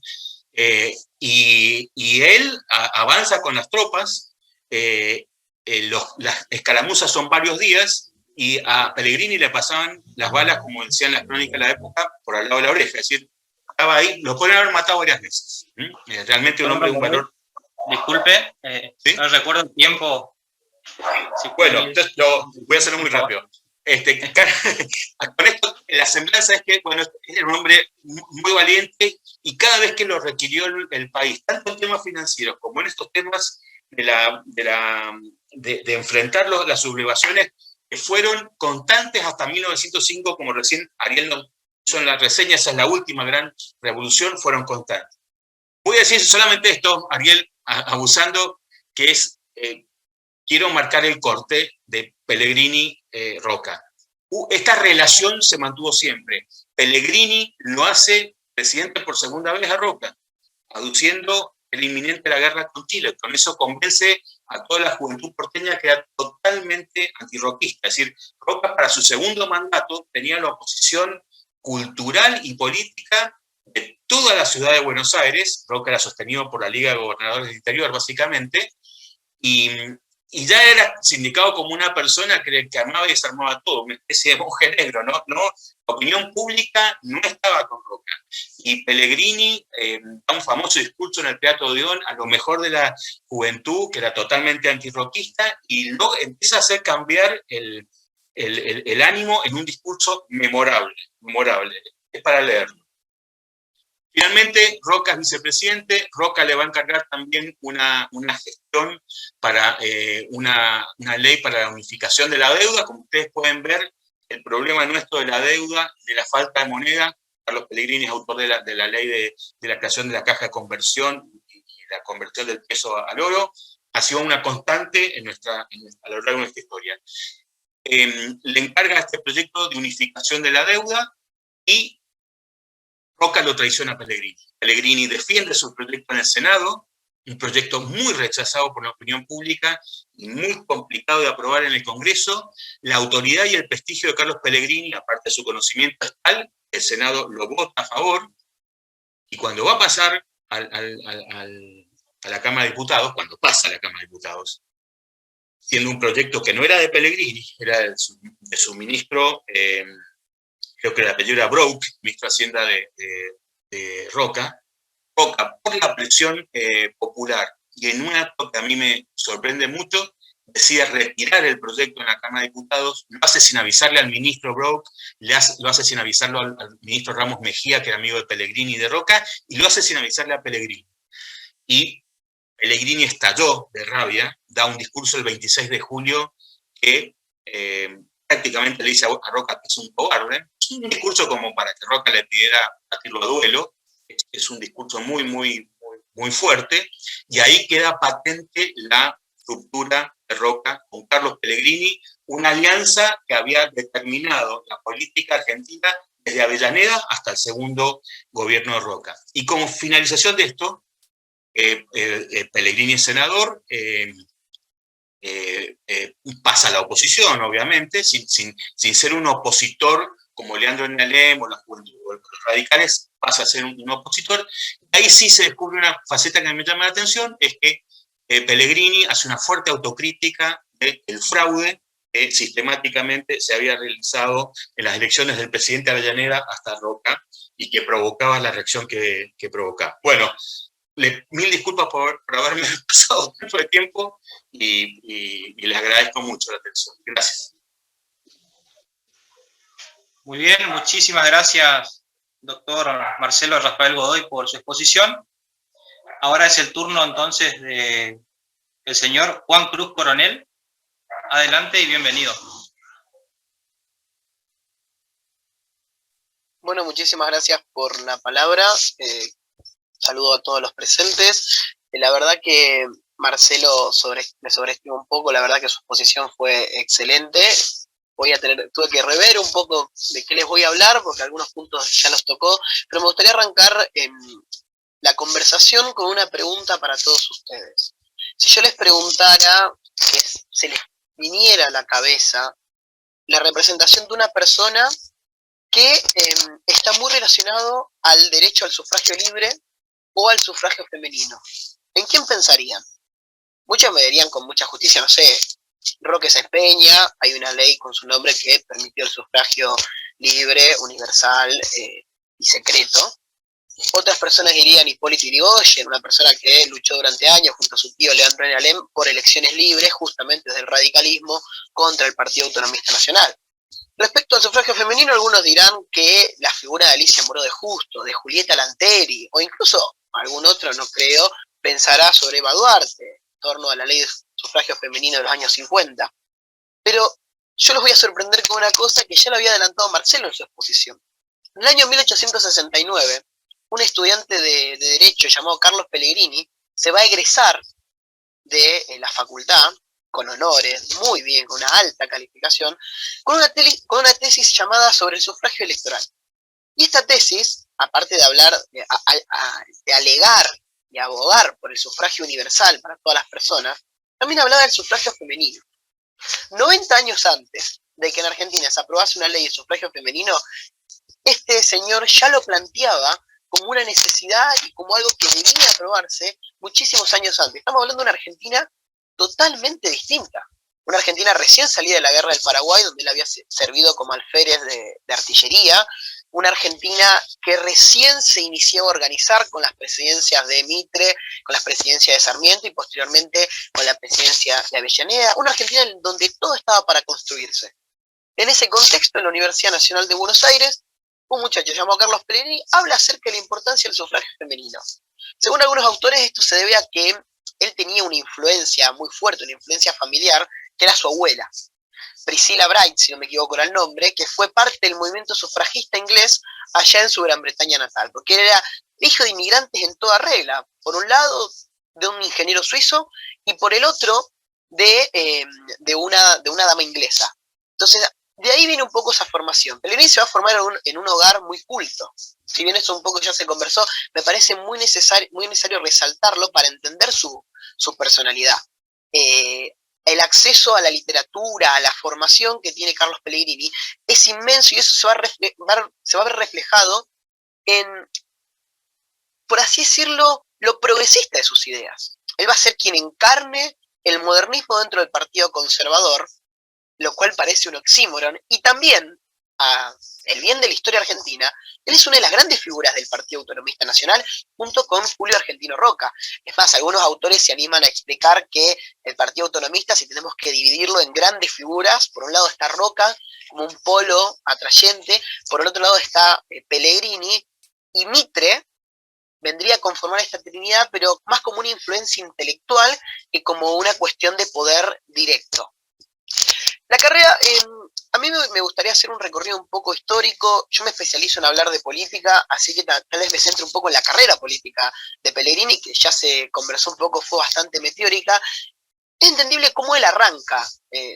Y él avanza con las tropas, las escaramuzas son varios días, y a Pellegrini le pasaban las balas, como decían las crónicas de la época, por al lado de la oreja, es decir, estaba ahí, lo pueden haber matado varias veces. Realmente un hombre de un valor... Disculpe, ¿Sí? no recuerdo el tiempo. Si bueno, entonces voy a hacerlo muy rápido. Con esto, la semblanza es que, bueno, era un hombre muy valiente, y cada vez que lo requirió el país, tanto en temas financieros como en estos temas de enfrentar las sublevaciones, que fueron constantes hasta 1905, como recién Ariel nos hizo en la reseña, esa es la última gran revolución, fueron constantes. Voy a decir solamente esto, Ariel, abusando, que es... quiero marcar el corte de Pellegrini-Roca. Esta relación se mantuvo siempre. Pellegrini lo hace presidente por segunda vez a Roca, aduciendo el inminente de la guerra con Chile. Con eso convence a toda la juventud porteña que era totalmente antirroquista. Es decir, Roca para su segundo mandato tenía la oposición cultural y política de toda la ciudad de Buenos Aires. Roca era sostenido por la Liga de Gobernadores del Interior, básicamente, y ya era sindicado como una persona que armaba y desarmaba todo, una especie de monje negro, ¿no? La opinión pública no estaba con Roca. Y Pellegrini da un famoso discurso en el Teatro Odeón a lo mejor de la juventud, que era totalmente antirroquista, y luego empieza a hacer cambiar el ánimo en un discurso memorable. Es para leerlo. Finalmente, Roca es vicepresidente. Roca le va a encargar también una gestión para una ley para la unificación de la deuda. Como ustedes pueden ver, el problema nuestro de la deuda, de la falta de moneda, Carlos Pellegrini es autor de la ley de la creación de la caja de conversión y la conversión del peso al oro, ha sido una constante a lo largo de nuestra historia. Le encarga este proyecto de unificación de la deuda, y Roca lo traiciona a Pellegrini. Pellegrini defiende su proyecto en el Senado, un proyecto muy rechazado por la opinión pública y muy complicado de aprobar en el Congreso. La autoridad y el prestigio de Carlos Pellegrini, aparte de su conocimiento, es tal, el Senado lo vota a favor, y cuando va a pasar a la Cámara de Diputados, cuando pasa a la Cámara de Diputados, siendo un proyecto que no era de Pellegrini, era de su ministro, creo que el apellido era Broke, ministro de Hacienda de Roca, por la presión popular, y en un acto que a mí me sorprende mucho, decide retirar el proyecto en la Cámara de Diputados, lo hace sin avisarle al ministro Broke, lo hace sin avisarlo al ministro Ramos Mejía, que era amigo de Pellegrini y de Roca, y lo hace sin avisarle a Pellegrini. Y Pellegrini estalló de rabia, da un discurso el 26 de julio que prácticamente le dice a Roca que es un cobarde. Es un discurso como para que Roca le pidiera batirlo a duelo. Es un discurso muy fuerte, y ahí queda patente la ruptura de Roca con Carlos Pellegrini, una alianza que había determinado la política argentina desde Avellaneda hasta el segundo gobierno de Roca. Y como finalización de esto, Pellegrini es senador, pasa a la oposición, obviamente, sin ser un opositor como Leandro N. o los radicales, pasa a ser un opositor. Ahí sí se descubre una faceta que me llama la atención, es que Pellegrini hace una fuerte autocrítica del fraude que sistemáticamente se había realizado en las elecciones del presidente Avellaneda hasta Roca, y que provocaba la reacción que provocaba. Bueno, mil disculpas por haberme pasado tanto de tiempo, y les agradezco mucho la atención. Gracias. Muy bien, muchísimas gracias, doctor Marcelo Rafael Godoy, por su exposición. Ahora es el turno entonces del señor Juan Cruz Coronel. Adelante y bienvenido. Bueno, muchísimas gracias por la palabra. Saludo a todos los presentes. La verdad que Marcelo me sobreestima un poco, la verdad que su exposición fue excelente. Tuve que rever un poco de qué les voy a hablar, porque algunos puntos ya los tocó, pero me gustaría arrancar la conversación con una pregunta para todos ustedes. Si yo les preguntara, que se les viniera a la cabeza la representación de una persona que está muy relacionado al derecho al sufragio libre o al sufragio femenino? ¿En quién pensarían? Muchos me dirían con mucha justicia, no sé, Roque Sáenz Peña, hay una ley con su nombre que permitió el sufragio libre, universal y secreto. Otras personas dirían Hipólito Yrigoyen, una persona que luchó durante años junto a su tío Leandro N. Alem por elecciones libres, justamente desde el radicalismo, contra el Partido Autonomista Nacional. Respecto al sufragio femenino, algunos dirán que la figura de Alicia Moró de Justo, de Julieta Lanteri, o incluso algún otro, no creo, pensará sobre Eva Duarte, en torno a la ley de sufragio femenino de los años 50. Pero yo los voy a sorprender con una cosa que ya lo había adelantado Marcelo en su exposición. En el año 1869, un estudiante de Derecho llamado Carlos Pellegrini se va a egresar de la facultad con honores, muy bien, con una alta calificación, con una tesis llamada sobre el sufragio electoral. Y esta tesis, aparte de hablar, de alegar y abogar por el sufragio universal para todas las personas, también hablaba del sufragio femenino. 90 años antes de que en Argentina se aprobase una ley de sufragio femenino, este señor ya lo planteaba como una necesidad y como algo que debía aprobarse muchísimos años antes. Estamos hablando de una Argentina totalmente distinta. Una Argentina recién salida de la guerra del Paraguay, donde él había servido como alférez de artillería. Una Argentina que recién se inició a organizar con las presidencias de Mitre, con las presidencias de Sarmiento y posteriormente con la presidencia de Avellaneda. Una Argentina en donde todo estaba para construirse. En ese contexto, en la Universidad Nacional de Buenos Aires, un muchacho llamado Carlos Pellegrini habla acerca de la importancia del sufragio femenino. Según algunos autores, esto se debe a que él tenía una influencia muy fuerte, una influencia familiar, que era su abuela, Priscilla Bright, si no me equivoco era el nombre, que fue parte del movimiento sufragista inglés allá en su Gran Bretaña natal, porque él era hijo de inmigrantes en toda regla, por un lado de un ingeniero suizo y por el otro de una dama inglesa. Entonces, de ahí viene un poco esa formación. Pellegrini se va a formar en un hogar muy culto. Si bien eso un poco ya se conversó, me parece muy necesario resaltarlo para entender su personalidad. El acceso a la literatura, a la formación que tiene Carlos Pellegrini es inmenso y eso se va a ver reflejado en, por así decirlo, lo progresista de sus ideas. Él va a ser quien encarne el modernismo dentro del Partido Conservador, lo cual parece un oxímoron, y también, a el bien de la historia argentina, él es una de las grandes figuras del Partido Autonomista Nacional, junto con Julio Argentino Roca. Es más, algunos autores se animan a explicar que el Partido Autonomista, si tenemos que dividirlo en grandes figuras, por un lado está Roca, como un polo atrayente, por el otro lado está Pellegrini, y Mitre vendría a conformar esta trinidad, pero más como una influencia intelectual que como una cuestión de poder directo. La carrera, a mí me gustaría hacer un recorrido un poco histórico. Yo me especializo en hablar de política, así que tal vez me centre un poco en la carrera política de Pellegrini, que ya se conversó un poco, fue bastante meteórica. Es entendible cómo él arranca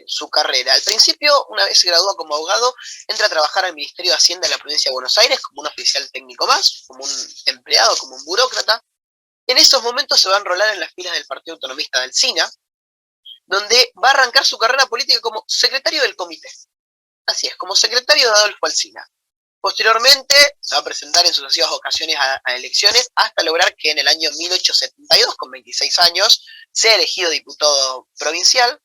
su carrera. Al principio, una vez se gradúa como abogado, entra a trabajar al Ministerio de Hacienda de la Provincia de Buenos Aires como un oficial técnico más, como un empleado, como un burócrata. En esos momentos se va a enrolar en las filas del Partido Autonomista del SINA, donde va a arrancar su carrera política como secretario del comité. Así es, como secretario de Adolfo Alsina. Posteriormente se va a presentar en sucesivas ocasiones a elecciones hasta lograr que en el año 1872, con 26 años, sea elegido diputado provincial.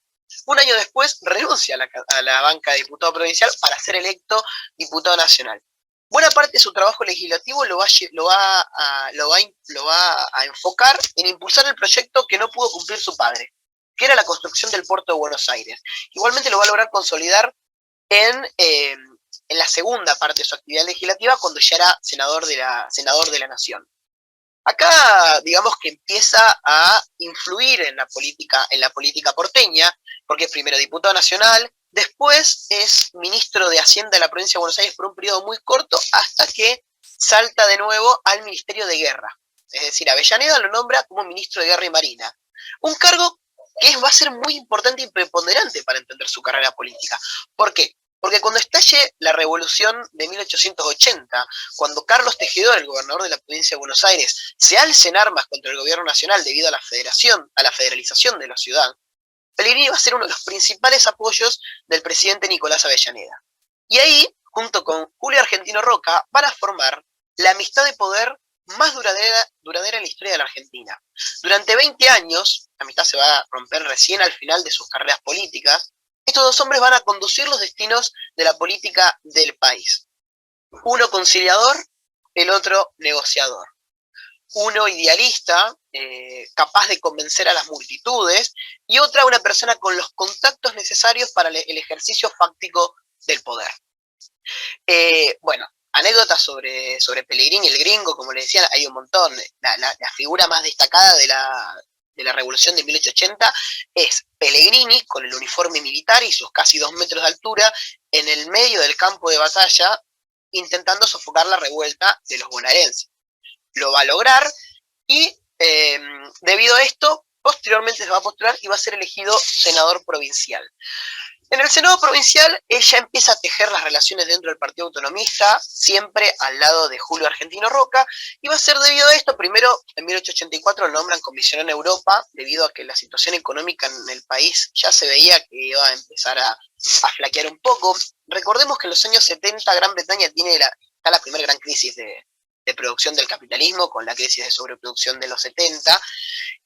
Un año después renuncia a la banca de diputado provincial para ser electo diputado nacional. Buena parte de su trabajo legislativo lo va a enfocar en impulsar el proyecto que no pudo cumplir su padre, que era la construcción del puerto de Buenos Aires. Igualmente lo va a lograr consolidar en la segunda parte de su actividad legislativa, cuando ya era senador de la Nación. Acá, digamos que empieza a influir en la política porteña, porque es primero diputado nacional, después es ministro de Hacienda de la provincia de Buenos Aires por un periodo muy corto, hasta que salta de nuevo al Ministerio de Guerra. Es decir, Avellaneda lo nombra como ministro de Guerra y Marina. Un cargo que va a ser muy importante y preponderante para entender su carrera política. ¿Por qué? Porque cuando estalle la revolución de 1880, cuando Carlos Tejedor, el gobernador de la provincia de Buenos Aires, se alce en armas contra el gobierno nacional debido a la federalización de la ciudad, Pellegrini va a ser uno de los principales apoyos del presidente Nicolás Avellaneda. Y ahí, junto con Julio Argentino Roca, van a formar la amistad de poder más duradera en la historia de la Argentina. Durante 20 años, la amistad se va a romper recién al final de sus carreras políticas, estos dos hombres van a conducir los destinos de la política del país. Uno conciliador, el otro negociador. Uno idealista, capaz de convencer a las multitudes, y otra una persona con los contactos necesarios para el ejercicio fáctico del poder. Bueno, anécdotas sobre Pellegrini, el gringo, como le decían, hay un montón. La figura más destacada de la revolución de 1880 es Pellegrini con el uniforme militar y sus casi 2 metros de altura en el medio del campo de batalla, intentando sofocar la revuelta de los bonaerenses. Lo va a lograr y debido a esto, posteriormente se va a postular y va a ser elegido senador provincial. En el Senado provincial, ella empieza a tejer las relaciones dentro del Partido Autonomista, siempre al lado de Julio Argentino Roca, y va a ser debido a esto, primero en 1884 lo nombran comisionado en Europa, debido a que la situación económica en el país ya se veía que iba a empezar a flaquear un poco. Recordemos que en los años 70 Gran Bretaña está la primera gran crisis de producción del capitalismo, con la crisis de sobreproducción de los 70,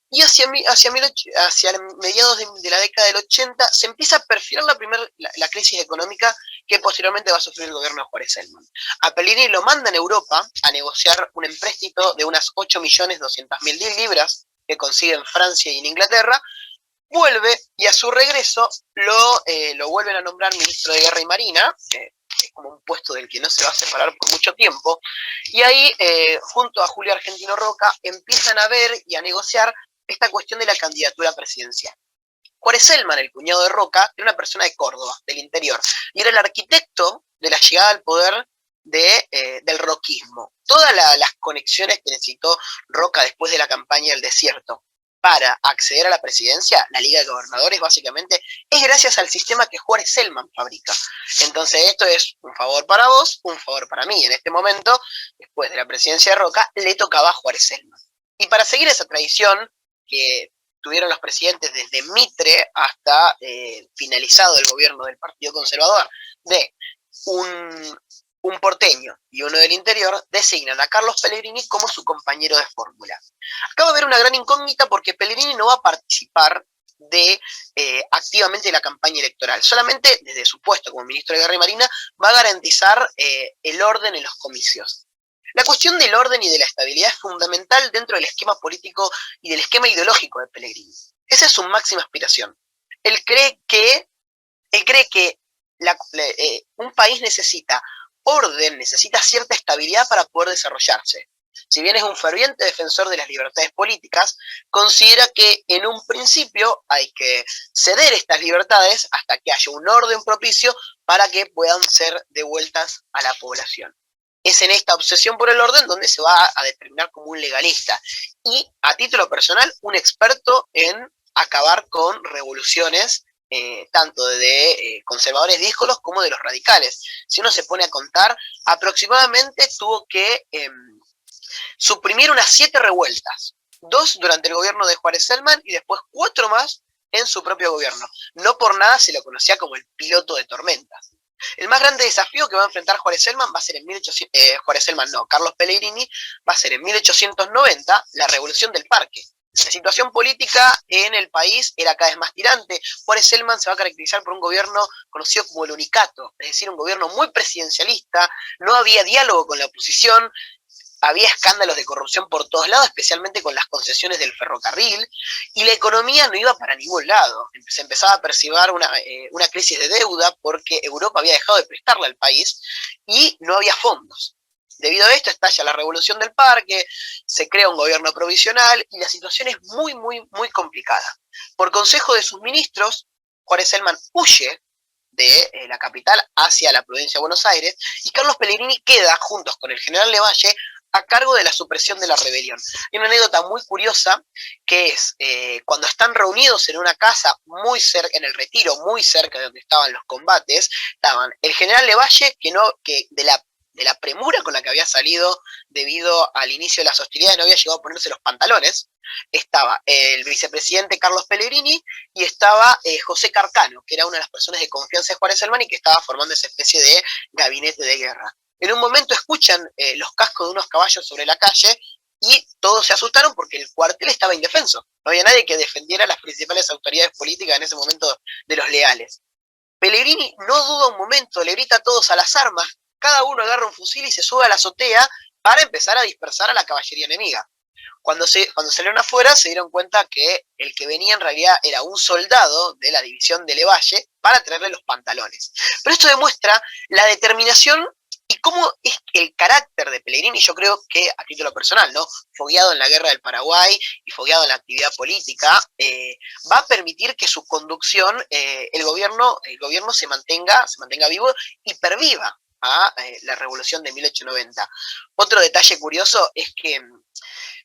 y hacia mediados de la década del 80 se empieza a perfilar la crisis económica que posteriormente va a sufrir el gobierno de Juárez Celman. A Pellegrini lo manda en Europa a negociar un empréstito de unas 8.200.000 libras que consigue en Francia y en Inglaterra, vuelve y a su regreso lo vuelven a nombrar ministro de Guerra y Marina, que es como un puesto del que no se va a separar por mucho tiempo, y ahí, junto a Julio Argentino Roca, empiezan a ver y a negociar esta cuestión de la candidatura presidencial. Juárez Celman, el cuñado de Roca, era una persona de Córdoba, del interior, y era el arquitecto de la llegada al poder del roquismo. Todas las conexiones que necesitó Roca después de la campaña del desierto para acceder a la presidencia, la Liga de Gobernadores básicamente, es gracias al sistema que Juárez Celman fabrica. Entonces esto es un favor para vos, un favor para mí. En este momento, después de la presidencia de Roca, le tocaba a Juárez Celman. Y para seguir esa tradición que tuvieron los presidentes desde Mitre hasta finalizado el gobierno del Partido Conservador, de un porteño y uno del interior, designan a Carlos Pellegrini como su compañero de fórmula. Acá va a haber una gran incógnita porque Pellegrini no va a participar activamente de la campaña electoral, solamente desde su puesto como ministro de Guerra y Marina va a garantizar el orden en los comicios. La cuestión del orden y de la estabilidad es fundamental dentro del esquema político y del esquema ideológico de Pellegrini. Esa es su máxima aspiración. Él cree que un país necesita orden, necesita cierta estabilidad para poder desarrollarse. Si bien es un ferviente defensor de las libertades políticas, considera que en un principio hay que ceder estas libertades hasta que haya un orden propicio para que puedan ser devueltas a la población. Es en esta obsesión por el orden donde se va a determinar como un legalista y, a título personal, un experto en acabar con revoluciones, tanto de conservadores díscolos como de los radicales. Si uno se pone a contar, aproximadamente tuvo que suprimir unas 7 revueltas, 2 durante el gobierno de Juárez Celman y después 4 más en su propio gobierno. No por nada se lo conocía como el piloto de tormentas. El más grande desafío que va a enfrentar Juárez Celman va a ser Carlos Pellegrini, va a ser en 1890 la Revolución del Parque. La situación política en el país era cada vez más tirante. Juárez Celman se va a caracterizar por un gobierno conocido como el unicato, es decir, un gobierno muy presidencialista, no había diálogo con la oposición, había escándalos de corrupción por todos lados, especialmente con las concesiones del ferrocarril, y la economía no iba para ningún lado. Se empezaba a percibir una crisis de deuda porque Europa había dejado de prestarle al país y no había fondos. Debido a esto estalla la Revolución del Parque, se crea un gobierno provisional y la situación es muy, muy, muy complicada. Por consejo de sus ministros, Juárez Celman huye de la capital hacia la provincia de Buenos Aires y Carlos Pellegrini queda, juntos con el general Levalle, a cargo de la supresión de la rebelión. Hay una anécdota muy curiosa que es cuando están reunidos en una casa muy cerca, en el Retiro, muy cerca de donde estaban los combates, estaban el general Levalle, que de la premura con la que había salido debido al inicio de las hostilidades no había llegado a ponerse los pantalones, estaba el vicepresidente Carlos Pellegrini y estaba José Carcano, que era una de las personas de confianza de Juárez Celman y que estaba formando esa especie de gabinete de guerra. En un momento escuchan los cascos de unos caballos sobre la calle y todos se asustaron porque el cuartel estaba indefenso. No había nadie que defendiera a las principales autoridades políticas en ese momento de los leales. Pellegrini no duda un momento, le grita a todos a las armas, cada uno agarra un fusil y se sube a la azotea para empezar a dispersar a la caballería enemiga. Cuando salieron afuera se dieron cuenta que el que venía en realidad era un soldado de la división de Levalle para traerle los pantalones. Pero esto demuestra la determinación y cómo es el carácter de Pellegrini, yo creo que a título personal, ¿no? Fogueado en la guerra del Paraguay y fogueado en la actividad política, va a permitir que su conducción, el gobierno se mantenga vivo y perviva a la revolución de 1890. Otro detalle curioso es que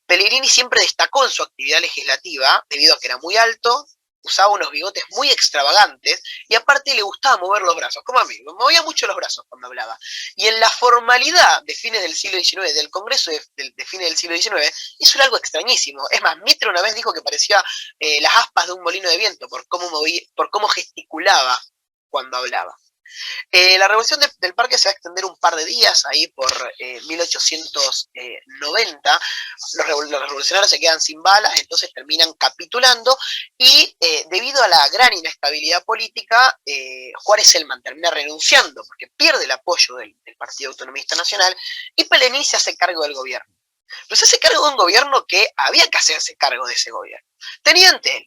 Pellegrini siempre destacó en su actividad legislativa debido a que era muy alto, usaba unos bigotes muy extravagantes y aparte le gustaba mover los brazos, como a mí, movía mucho los brazos cuando hablaba. Y en la formalidad de fines del siglo XIX, del Congreso de fines del siglo XIX, eso era algo extrañísimo. Es más, Mitre una vez dijo que parecía las aspas de un molino de viento por cómo gesticulaba cuando hablaba. La revolución del parque se va a extender un par de días, ahí por 1890. Los revolucionarios se quedan sin balas, entonces terminan capitulando y debido a la gran inestabilidad política, Juárez Celman termina renunciando porque pierde el apoyo del Partido Autonomista Nacional y Pellegrini se hace cargo del gobierno. Pero se hace cargo de un gobierno que había que hacerse cargo de ese gobierno. Tenía ante él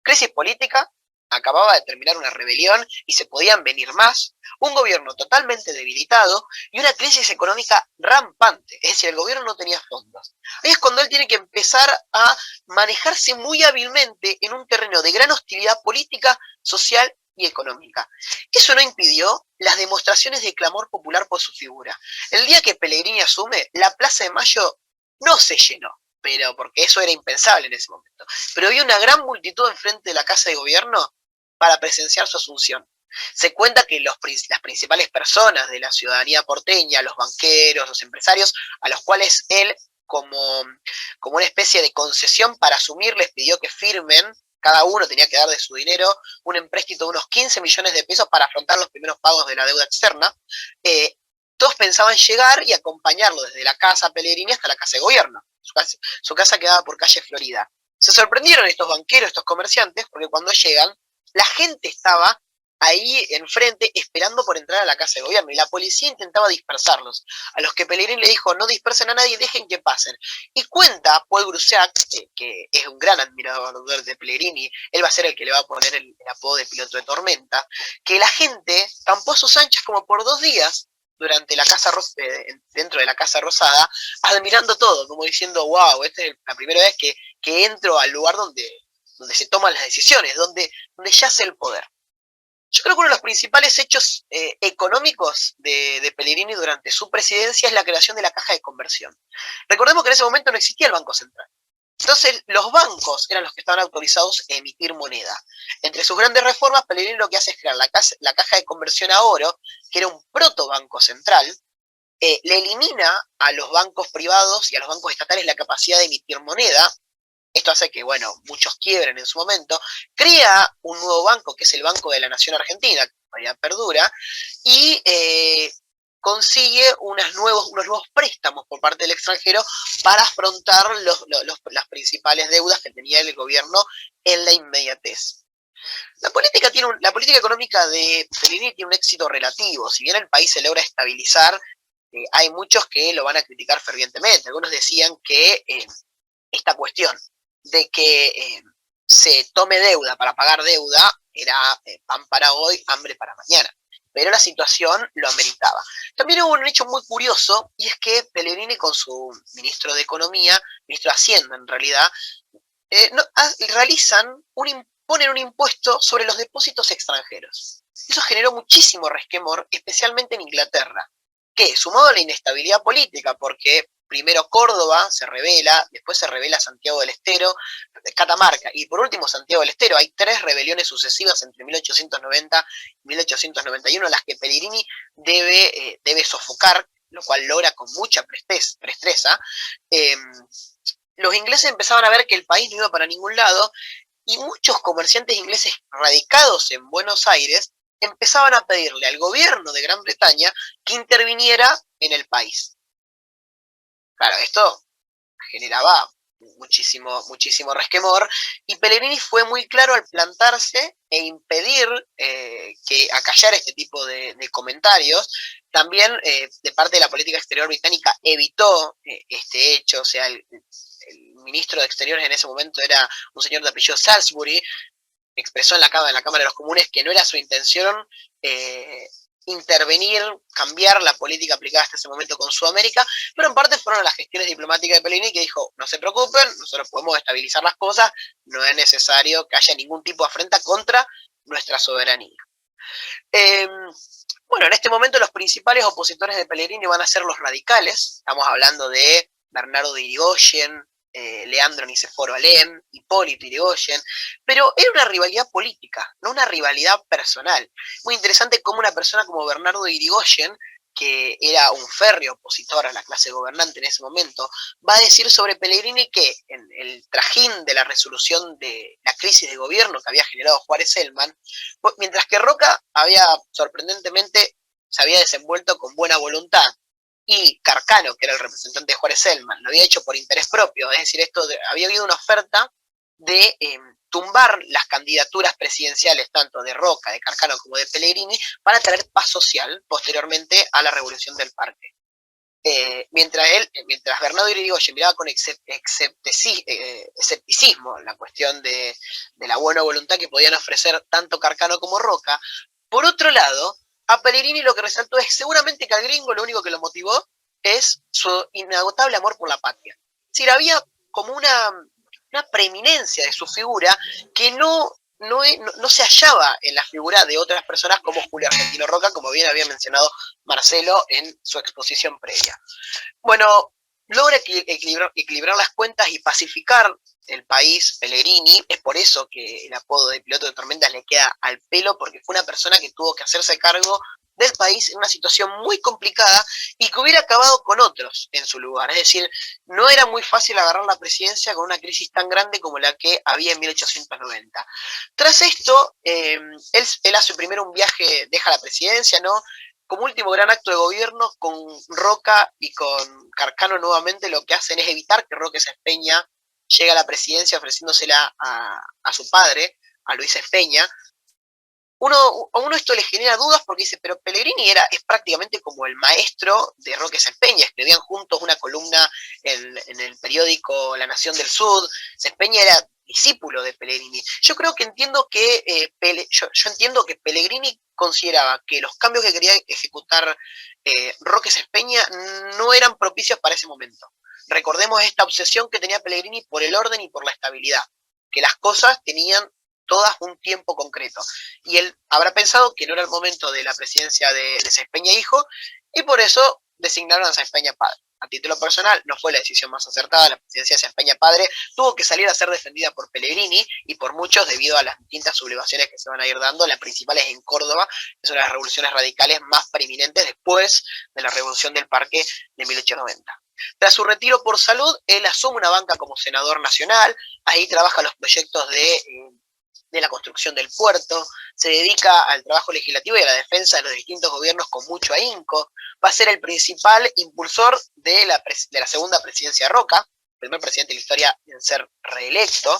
crisis política, acababa de terminar una rebelión y se podían venir más, un gobierno totalmente debilitado y una crisis económica rampante, es decir, el gobierno no tenía fondos. Ahí es cuando él tiene que empezar a manejarse muy hábilmente en un terreno de gran hostilidad política, social y económica. Eso no impidió las demostraciones de clamor popular por su figura. El día que Pellegrini asume, la Plaza de Mayo no se llenó, pero porque eso era impensable en ese momento. Pero había una gran multitud enfrente de la Casa de Gobierno para presenciar su asunción. Se cuenta que las principales personas de la ciudadanía porteña, los banqueros, los empresarios, a los cuales él, como una especie de concesión para asumir, les pidió que firmen, cada uno tenía que dar de su dinero, un empréstito de unos 15 millones de pesos para afrontar los primeros pagos de la deuda externa. Todos pensaban llegar y acompañarlo desde la casa Pellegrini hasta la Casa de Gobierno. Su casa quedaba por calle Florida. Se sorprendieron estos banqueros, estos comerciantes, porque cuando llegan, la gente estaba ahí enfrente esperando por entrar a la Casa de Gobierno y la policía intentaba dispersarlos, a los que Pellegrini le dijo no dispersen a nadie, dejen que pasen. Y cuenta Paul Grusiak, que es un gran admirador de Pellegrini, él va a ser el que le va a poner el apodo de piloto de tormenta, que la gente campó a sus anchas como por 2 días durante dentro de la Casa Rosada, admirando todo, como diciendo, wow, esta es la primera vez que entro al lugar donde se toman las decisiones, donde yace el poder. Yo creo que uno de los principales hechos económicos de Pellegrini durante su presidencia es la creación de la caja de conversión. Recordemos que en ese momento no existía el Banco Central. Entonces, los bancos eran los que estaban autorizados a emitir moneda. Entre sus grandes reformas, Pellegrini lo que hace es crear la caja de conversión a oro, que era un protobanco central, le elimina a los bancos privados y a los bancos estatales la capacidad de emitir moneda. Esto hace que, bueno, muchos quiebren en su momento. Crea un nuevo banco, que es el Banco de la Nación Argentina, que todavía perdura, y consigue unos nuevos préstamos por parte del extranjero para afrontar las principales deudas que tenía el gobierno en la inmediatez. La política económica de Pellegrini tiene un éxito relativo. Si bien el país se logra estabilizar, hay muchos que lo van a criticar fervientemente. Algunos decían que esta cuestión de que se tome deuda para pagar deuda era pan para hoy, hambre para mañana. Pero la situación lo ameritaba. También hubo un hecho muy curioso, y es que Pellegrini con su ministro de Economía, ministro de Hacienda en realidad, ponen un impuesto sobre los depósitos extranjeros. Eso generó muchísimo resquemor, especialmente en Inglaterra, que sumado a la inestabilidad política, porque primero Córdoba se rebela, después se rebela Santiago del Estero, Catamarca y por último Santiago del Estero. Hay 3 rebeliones sucesivas entre 1890 y 1891 en las que Pellegrini debe sofocar, lo cual logra con mucha presteza. Los ingleses empezaban a ver que el país no iba para ningún lado y muchos comerciantes ingleses radicados en Buenos Aires empezaban a pedirle al gobierno de Gran Bretaña que interviniera en el país. Claro, esto generaba muchísimo resquemor, y Pellegrini fue muy claro al plantarse e impedir que acallar este tipo de comentarios. También de parte de la política exterior británica evitó este hecho, o sea, el ministro de Exteriores en ese momento era un señor de apellido Salisbury, expresó en la Cámara de los Comunes que no era su intención intervenir, cambiar la política aplicada hasta ese momento con Sudamérica, pero en parte fueron las gestiones diplomáticas de Pellegrini que dijo, no se preocupen, nosotros podemos estabilizar las cosas, no es necesario que haya ningún tipo de afrenta contra nuestra soberanía. Bueno, en este momento los principales opositores de Pellegrini van a ser los radicales, estamos hablando de Bernardo de Irigoyen, Leandro Niceforo Alem, Hipólito Yrigoyen, pero era una rivalidad política, no una rivalidad personal. Muy interesante cómo una persona como Bernardo de Irigoyen, que era un férreo opositor a la clase gobernante en ese momento, va a decir sobre Pellegrini que en el trajín de la resolución de la crisis de gobierno que había generado Juárez Celman, mientras que Roca había sorprendentemente se había desenvuelto con buena voluntad, y Carcano, que era el representante de Juárez Celman, lo había hecho por interés propio, es decir, había habido una oferta de tumbar las candidaturas presidenciales tanto de Roca, de Carcano como de Pellegrini para traer paz social posteriormente a la Revolución del Parque. Mientras Bernardo Irigoyen miraba con escepticismo la cuestión de la buena voluntad que podían ofrecer tanto Carcano como Roca, por otro lado, a Pellegrini lo que resaltó es seguramente que al gringo lo único que lo motivó es su inagotable amor por la patria. Es decir, había como una preeminencia de su figura que no se hallaba en la figura de otras personas como Julio Argentino Roca, como bien había mencionado Marcelo en su exposición previa. Bueno, logra equilibrar las cuentas y pacificar el país Pellegrini, es por eso que el apodo de piloto de tormentas le queda al pelo, porque fue una persona que tuvo que hacerse cargo del país en una situación muy complicada y que hubiera acabado con otros en su lugar. Es decir, no era muy fácil agarrar la presidencia con una crisis tan grande como la que había en 1890. Tras esto, él hace primero un viaje, deja la presidencia, ¿no? Como último gran acto de gobierno, con Roca y con Carcano nuevamente lo que hacen es evitar que Roque Espeña llegue a la presidencia ofreciéndosela a su padre, a Luis Espeña. A uno esto le genera dudas porque dice, pero Pellegrini es prácticamente como el maestro de Roque Espeña, escribían juntos una columna en el periódico La Nación del Sur, Espeña era discípulo de Pellegrini. Yo entiendo que Pellegrini consideraba que los cambios que quería ejecutar Roque Espeña no eran propicios para ese momento. Recordemos esta obsesión que tenía Pellegrini por el orden y por la estabilidad, que las cosas tenían todas un tiempo concreto. Y él habrá pensado que no era el momento de la presidencia de Espeña hijo, y por eso designaron a Espeña padre. A título personal, no fue la decisión más acertada, la presidencia de Espeña padre tuvo que salir a ser defendida por Pellegrini y por muchos debido a las distintas sublevaciones que se van a ir dando, las principales en Córdoba, que son las revoluciones radicales más preeminentes después de la Revolución del Parque de 1890. Tras su retiro por salud, él asume una banca como senador nacional, ahí trabaja los proyectos de la construcción del puerto, se dedica al trabajo legislativo y a la defensa de los distintos gobiernos con mucho ahínco, va a ser el principal impulsor de la segunda presidencia de Roca, primer presidente de la historia en ser reelecto,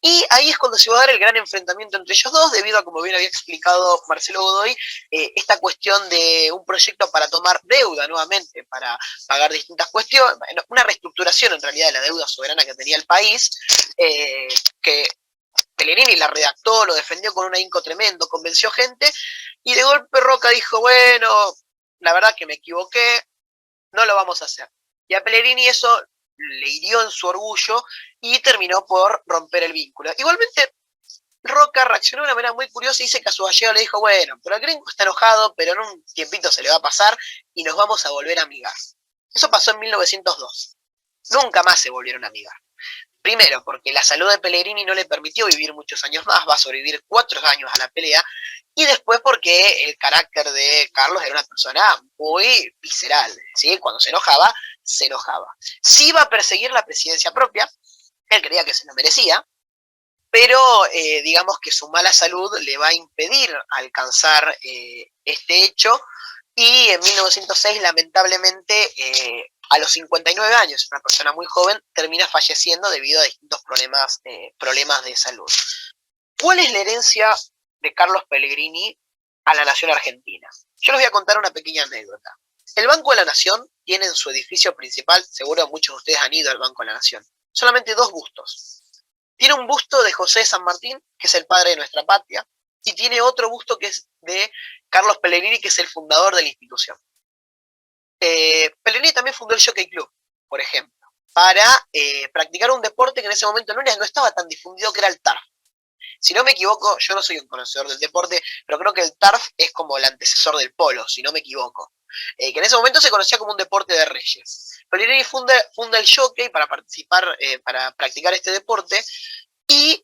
y ahí es cuando se va a dar el gran enfrentamiento entre ellos dos, debido a, como bien había explicado Marcelo Godoy, esta cuestión de un proyecto para tomar deuda nuevamente, para pagar distintas cuestiones, una reestructuración en realidad de la deuda soberana que tenía el país, que Pellegrini la redactó, lo defendió con un ahínco tremendo, convenció gente, y de golpe Roca dijo, bueno, la verdad que me equivoqué, no lo vamos a hacer. Y a Pellegrini eso le hirió en su orgullo y terminó por romper el vínculo. Igualmente, Roca reaccionó de una manera muy curiosa y dice que a su gallego le dijo, bueno, pero el gringo está enojado, pero en un tiempito se le va a pasar y nos vamos a volver a amigar. Eso pasó en 1902. Nunca más se volvieron a amigar. Primero, porque la salud de Pellegrini no le permitió vivir muchos años más, va a sobrevivir 4 años a la pelea, y después porque el carácter de Carlos era una persona muy visceral, ¿sí? Cuando se enojaba, se enojaba. Sí iba a perseguir la presidencia propia, él creía que se lo merecía, pero digamos que su mala salud le va a impedir alcanzar este hecho, Y en 1906, lamentablemente, a los 59 años, una persona muy joven, termina falleciendo debido a distintos problemas de salud. ¿Cuál es la herencia de Carlos Pellegrini a la nación argentina? Yo les voy a contar una pequeña anécdota. El Banco de la Nación tiene en su edificio principal, seguro muchos de ustedes han ido al Banco de la Nación, solamente 2 bustos. Tiene un busto de José de San Martín, que es el padre de nuestra patria, y tiene otro busto que es de Carlos Pellegrini, que es el fundador de la institución. Pellegrini también fundó el Jockey Club, por ejemplo, para practicar un deporte que en ese momento no estaba tan difundido, que era el turf. Si no me equivoco, yo no soy un conocedor del deporte, pero creo que el turf es como el antecesor del polo, si no me equivoco. Que en ese momento se conocía como un deporte de reyes. Pellegrini funda el jockey para participar, para practicar este deporte, y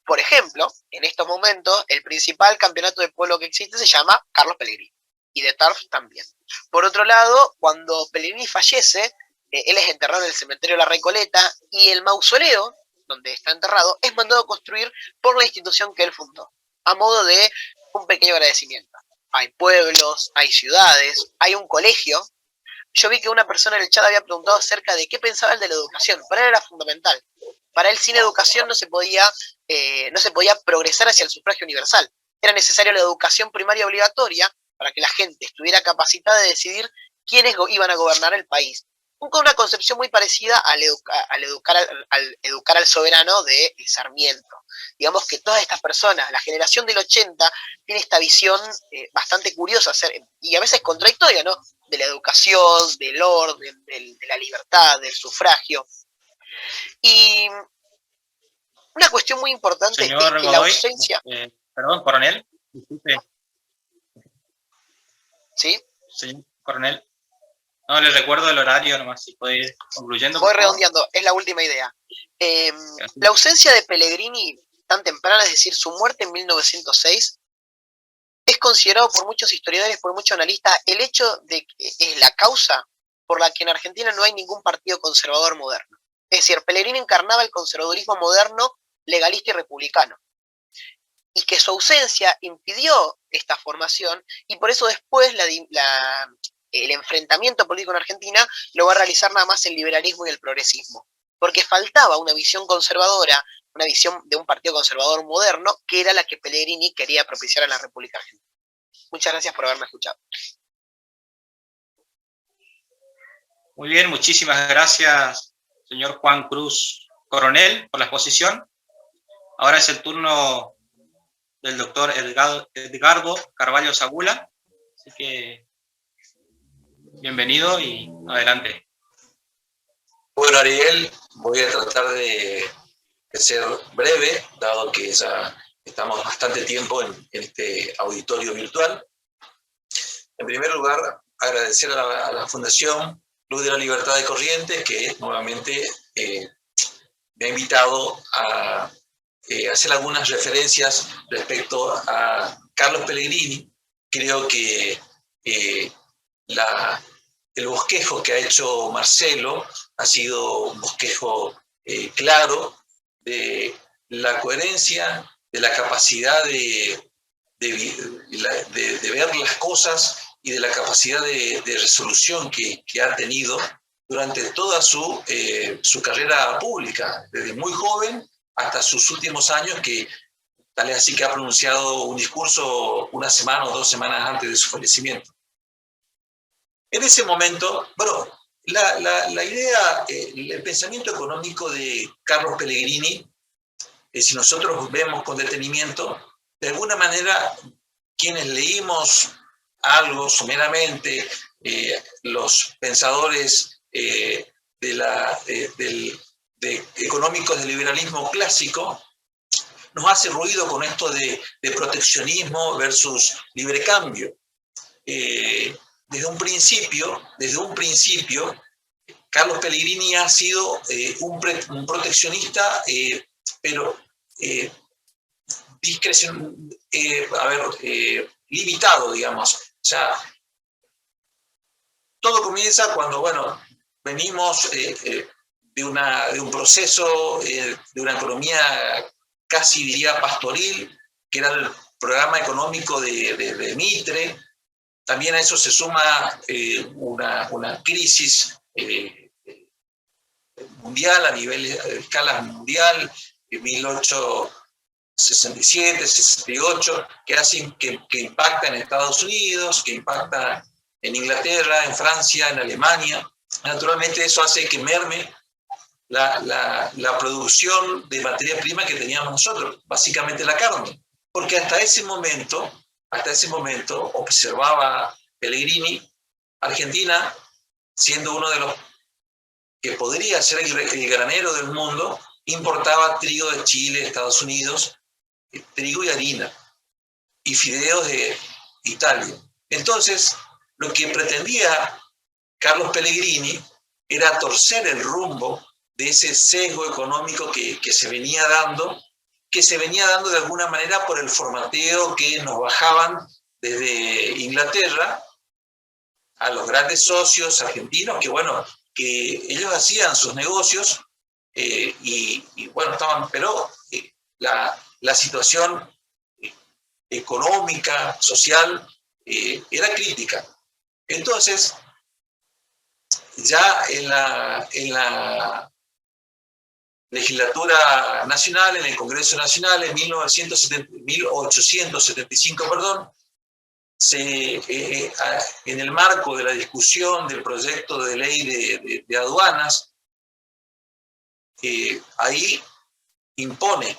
por ejemplo, en estos momentos, el principal campeonato de polo que existe se llama Carlos Pellegrini, y de turf también. Por otro lado, cuando Pellegrini fallece, él es enterrado en el cementerio de la Recoleta, y el mausoleo donde está enterrado es mandado a construir por la institución que él fundó, a modo de un pequeño agradecimiento. Hay pueblos, hay ciudades, hay un colegio. Yo vi que una persona en el chat había preguntado acerca de qué pensaba él de la educación. Para él era fundamental. Para él, sin educación no se podía progresar hacia el sufragio universal. Era necesaria la educación primaria obligatoria para que la gente estuviera capacitada de decidir quiénes iban a gobernar el país. Con una concepción muy parecida al educar al soberano de Sarmiento. Digamos que todas estas personas, la generación del 80, tiene esta visión bastante curiosa y a veces contradictoria, ¿no? De la educación, del orden, de la libertad, del sufragio. Y una cuestión muy importante Señor es que Godoy, la ausencia... perdón, coronel, disculpe. ¿Sí? Señor coronel. No, les recuerdo el horario nomás, si puede ir concluyendo. Voy redondeando, es la última idea. La ausencia de Pellegrini tan temprana, es decir, su muerte en 1906, es considerado por muchos historiadores, por muchos analistas, el hecho de que es la causa por la que en Argentina no hay ningún partido conservador moderno. Es decir, Pellegrini encarnaba el conservadurismo moderno, legalista y republicano. Y que su ausencia impidió esta formación, y por eso después el enfrentamiento político en Argentina lo va a realizar nada más el liberalismo y el progresismo, porque faltaba una visión conservadora, una visión de un partido conservador moderno, que era la que Pellegrini quería propiciar a la República Argentina. Muchas gracias por haberme escuchado. Muy bien, muchísimas gracias, señor Juan Cruz Coronel, por la exposición. Ahora es el turno del doctor Edgardo Carvalho Sagula, así que bienvenido y adelante. Bueno, Ariel, voy a tratar de ser breve, dado que ya estamos bastante tiempo en este auditorio virtual. En primer lugar, agradecer a la Fundación Luz de la Libertad de Corrientes, que nuevamente me ha invitado a hacer algunas referencias respecto a Carlos Pellegrini. Creo que el bosquejo que ha hecho Marcelo ha sido un bosquejo claro de la coherencia, de la capacidad de ver las cosas y de la capacidad de resolución que ha tenido durante toda su carrera pública, desde muy joven hasta sus últimos años, que tal es así que ha pronunciado un discurso una semana o 2 semanas antes de su fallecimiento. En ese momento, bueno, la idea, el pensamiento económico de Carlos Pellegrini, si nosotros vemos con detenimiento, de alguna manera, quienes leímos algo someramente, los pensadores económicos del liberalismo clásico, nos hace ruido con esto de proteccionismo versus libre cambio. Desde un principio, Carlos Pellegrini ha sido un proteccionista, pero limitado, digamos. O sea, todo comienza cuando, bueno, venimos de un proceso, de una economía casi diría pastoril, que era el programa económico de Mitre, También a eso se suma una crisis mundial, a escala mundial, en 1867, 68, que impacta en Estados Unidos, que impacta en Inglaterra, en Francia, en Alemania. Naturalmente eso hace que merme la producción de materia prima que teníamos nosotros, básicamente la carne. Porque hasta ese momento, observaba Pellegrini, Argentina, siendo uno de los que podría ser el granero del mundo, importaba trigo de Chile, Estados Unidos, trigo y harina, y fideos de Italia. Entonces, lo que pretendía Carlos Pellegrini era torcer el rumbo de ese sesgo económico que se venía dando de alguna manera por el formateo que nos bajaban desde Inglaterra a los grandes socios argentinos, que ellos hacían sus negocios pero la situación económica, social, era crítica. Entonces, ya en la legislatura nacional, en el Congreso Nacional, en 1875, en el marco de la discusión del proyecto de ley de aduanas, ahí impone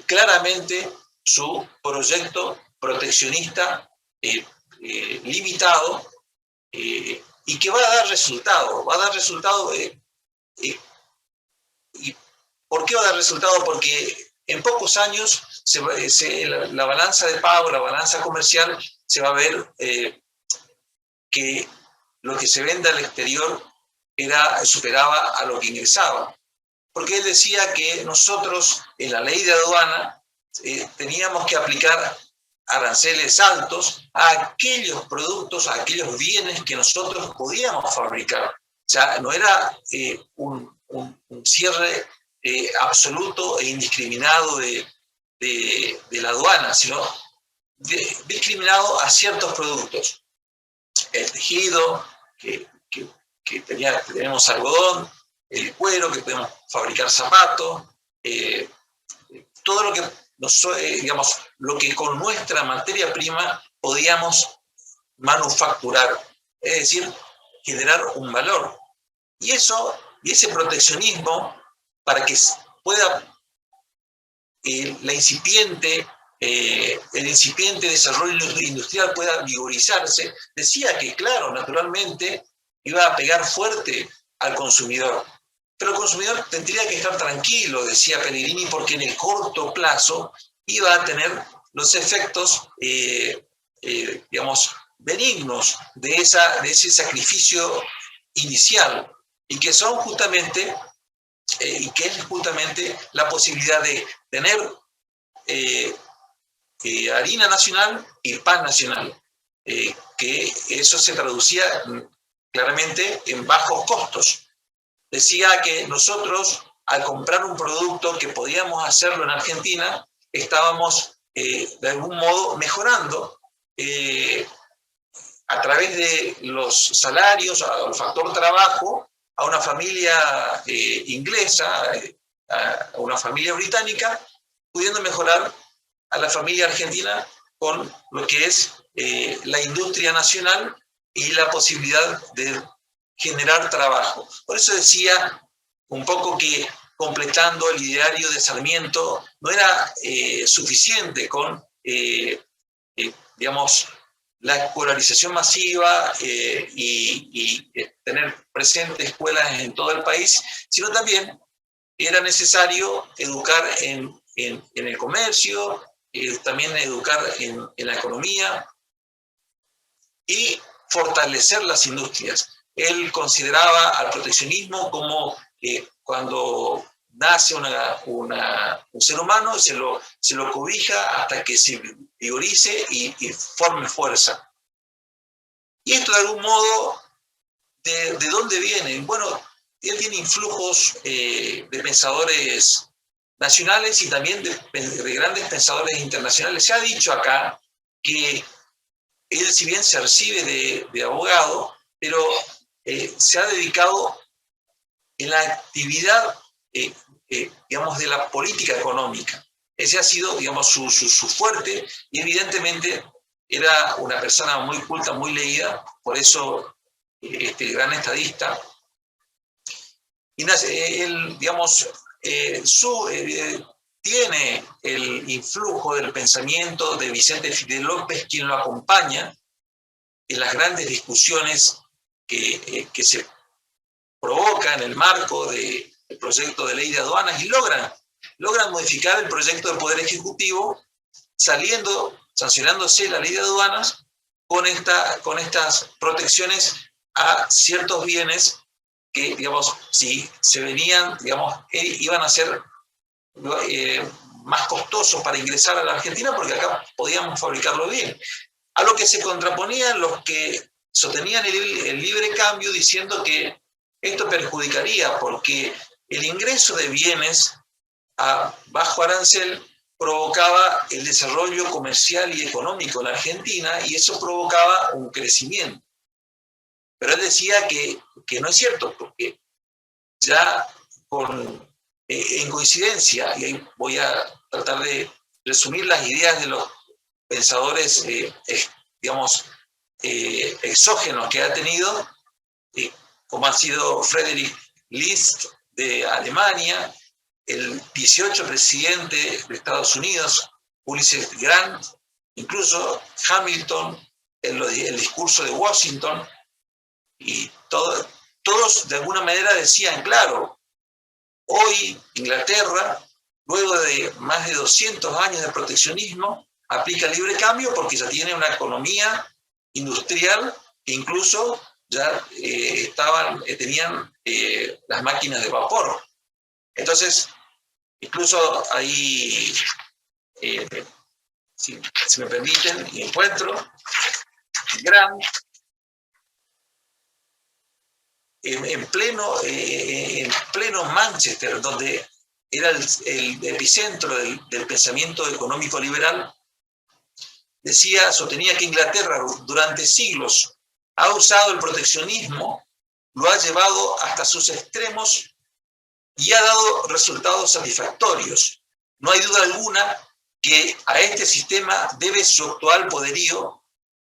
claramente su proyecto proteccionista limitado, y que va a dar resultado. ¿Y por qué va a dar resultado? Porque en pocos años la balanza de pago, la balanza comercial, se va a ver que lo que se vende al exterior superaba a lo que ingresaba. Porque él decía que nosotros, en la ley de aduana, teníamos que aplicar aranceles altos a aquellos productos, a aquellos bienes que nosotros podíamos fabricar. O sea, no era un cierre absoluto e indiscriminado de la aduana, sino discriminado a ciertos productos. El tejido, que tenemos algodón, el cuero, que podemos fabricar zapatos, todo lo que lo que con nuestra materia prima podíamos manufacturar, es decir, generar un valor. Y ese proteccionismo, para que pueda el incipiente desarrollo industrial pueda vigorizarse, decía que, claro, naturalmente iba a pegar fuerte al consumidor. Pero el consumidor tendría que estar tranquilo, decía Pellegrini, porque en el corto plazo iba a tener los efectos, benignos de ese sacrificio inicial, y que son justamente, que es justamente la posibilidad de tener harina nacional y pan nacional, que eso se traducía claramente en bajos costos. Decía que nosotros, al comprar un producto que podíamos hacerlo en Argentina, estábamos de algún modo mejorando a través de los salarios, al factor trabajo, a una familia inglesa, a una familia británica, pudiendo mejorar a la familia argentina con lo que es la industria nacional y la posibilidad de generar trabajo. Por eso decía un poco que, completando el ideario de Sarmiento, no era suficiente con, la escolarización masiva y tener presentes escuelas en todo el país, sino también era necesario educar en el comercio, también educar en la economía y fortalecer las industrias. Él consideraba al proteccionismo como cuando nace un ser humano, se lo cobija hasta que se vigorice y forme fuerza. Y esto, de algún modo, ¿de dónde viene? Bueno, él tiene influjos de pensadores nacionales y también de grandes pensadores internacionales. Se ha dicho acá que él si bien se recibe de abogado, pero se ha dedicado en la actividad, digamos, de la política económica. Ese ha sido, digamos, su fuerte, y evidentemente era una persona muy culta, muy leída, por eso este gran estadista. Y él, digamos, tiene el influjo del pensamiento de Vicente Fidel López, quien lo acompaña en las grandes discusiones que se provocan en el marco del proyecto de ley de aduanas, y logran modificar el proyecto del Poder Ejecutivo, sancionándose la ley de aduanas con estas protecciones a ciertos bienes que, digamos, si se venían, digamos, iban a ser más costosos para ingresar a la Argentina, porque acá podíamos fabricarlo bien. A lo que se contraponían los que sostenían el libre cambio, diciendo que esto perjudicaría porque el ingreso de bienes a bajo arancel provocaba el desarrollo comercial y económico en la Argentina, y eso provocaba un crecimiento. Pero él decía que no es cierto, porque ya en coincidencia, y ahí voy a tratar de resumir las ideas de los pensadores, digamos, exógenos que ha tenido, como ha sido Friedrich List de Alemania, el 18 presidente de Estados Unidos, Ulysses Grant, incluso Hamilton, el discurso de Washington, y todos de alguna manera decían, claro, hoy Inglaterra, luego de más de 200 años de proteccionismo, aplica el libre cambio porque ya tiene una economía industrial que incluso ya tenían las máquinas de vapor. Entonces, incluso ahí, si me permiten, encuentro Grant en pleno Manchester, donde era el epicentro del pensamiento económico liberal, sostenía que Inglaterra durante siglos ha usado el proteccionismo, lo ha llevado hasta sus extremos y ha dado resultados satisfactorios. No hay duda alguna que a este sistema debe su actual poderío.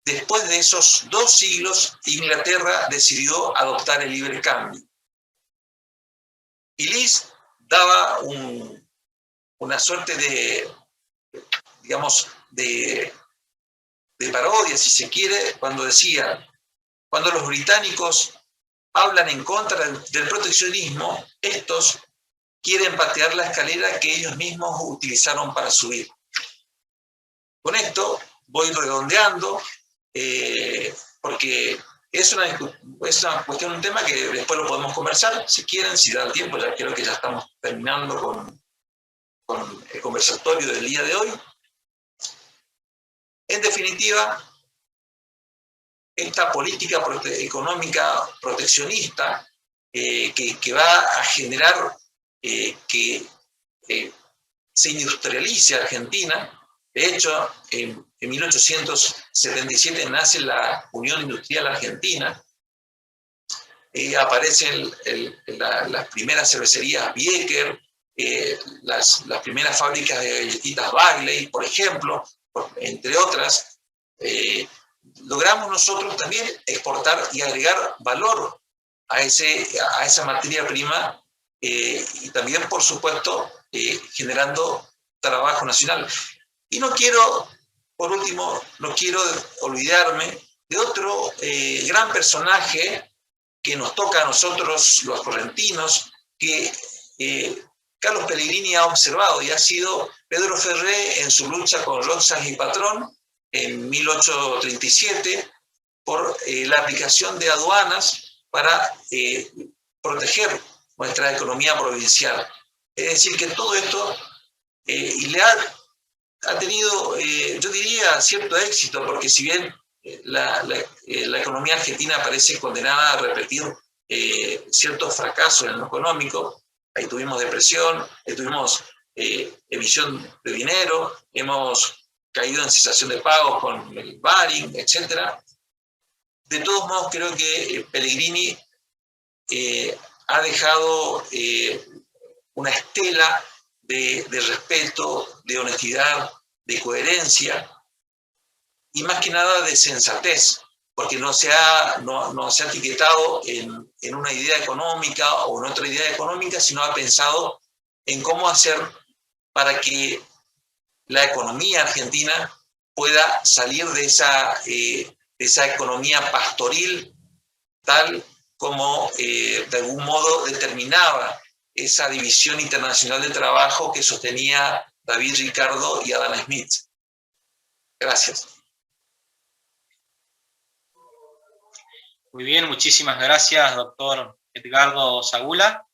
Después de esos 2 siglos, Inglaterra decidió adoptar el libre cambio. Y List daba una suerte de, digamos, de parodia, si se quiere, cuando decía, cuando los británicos hablan en contra del proteccionismo, estos quieren patear la escalera que ellos mismos utilizaron para subir. Con esto voy redondeando, porque es una cuestión, un tema que después lo podemos conversar, si quieren, si da el tiempo. Ya creo que ya estamos terminando con el conversatorio del día de hoy. En definitiva, esta política económica proteccionista que va a generar que se industrialice Argentina. De hecho, en 1877 nace la Unión Industrial Argentina, aparecen las primeras cervecerías Bieker, las primeras fábricas de galletitas Bagley, por ejemplo, entre otras. Logramos nosotros también exportar y agregar valor a esa materia prima, y también, por supuesto, generando trabajo nacional. Y por último, no quiero olvidarme de otro gran personaje que nos toca a nosotros, los correntinos, que Carlos Pellegrini ha observado, y ha sido Pedro Ferré en su lucha con Roxas y Patrón en 1837 por la aplicación de aduanas para proteger nuestra economía provincial. Es decir, que todo esto ha tenido, yo diría, cierto éxito, porque si bien la economía argentina parece condenada a repetir ciertos fracasos en lo económico, ahí tuvimos depresión, tuvimos emisión de dinero, hemos caído en cesación de pagos con el Baring, etc. De todos modos, creo que Pellegrini ha dejado una estela de respeto, de honestidad, de coherencia y más que nada de sensatez, porque no se ha etiquetado en una idea económica o en otra idea económica, sino ha pensado en cómo hacer para que la economía argentina pueda salir de esa economía pastoril, tal como de algún modo determinaba esa división internacional de trabajo que sostenía David Ricardo y Adam Smith. Gracias. Muy bien, muchísimas gracias, doctor Edgardo Zagula.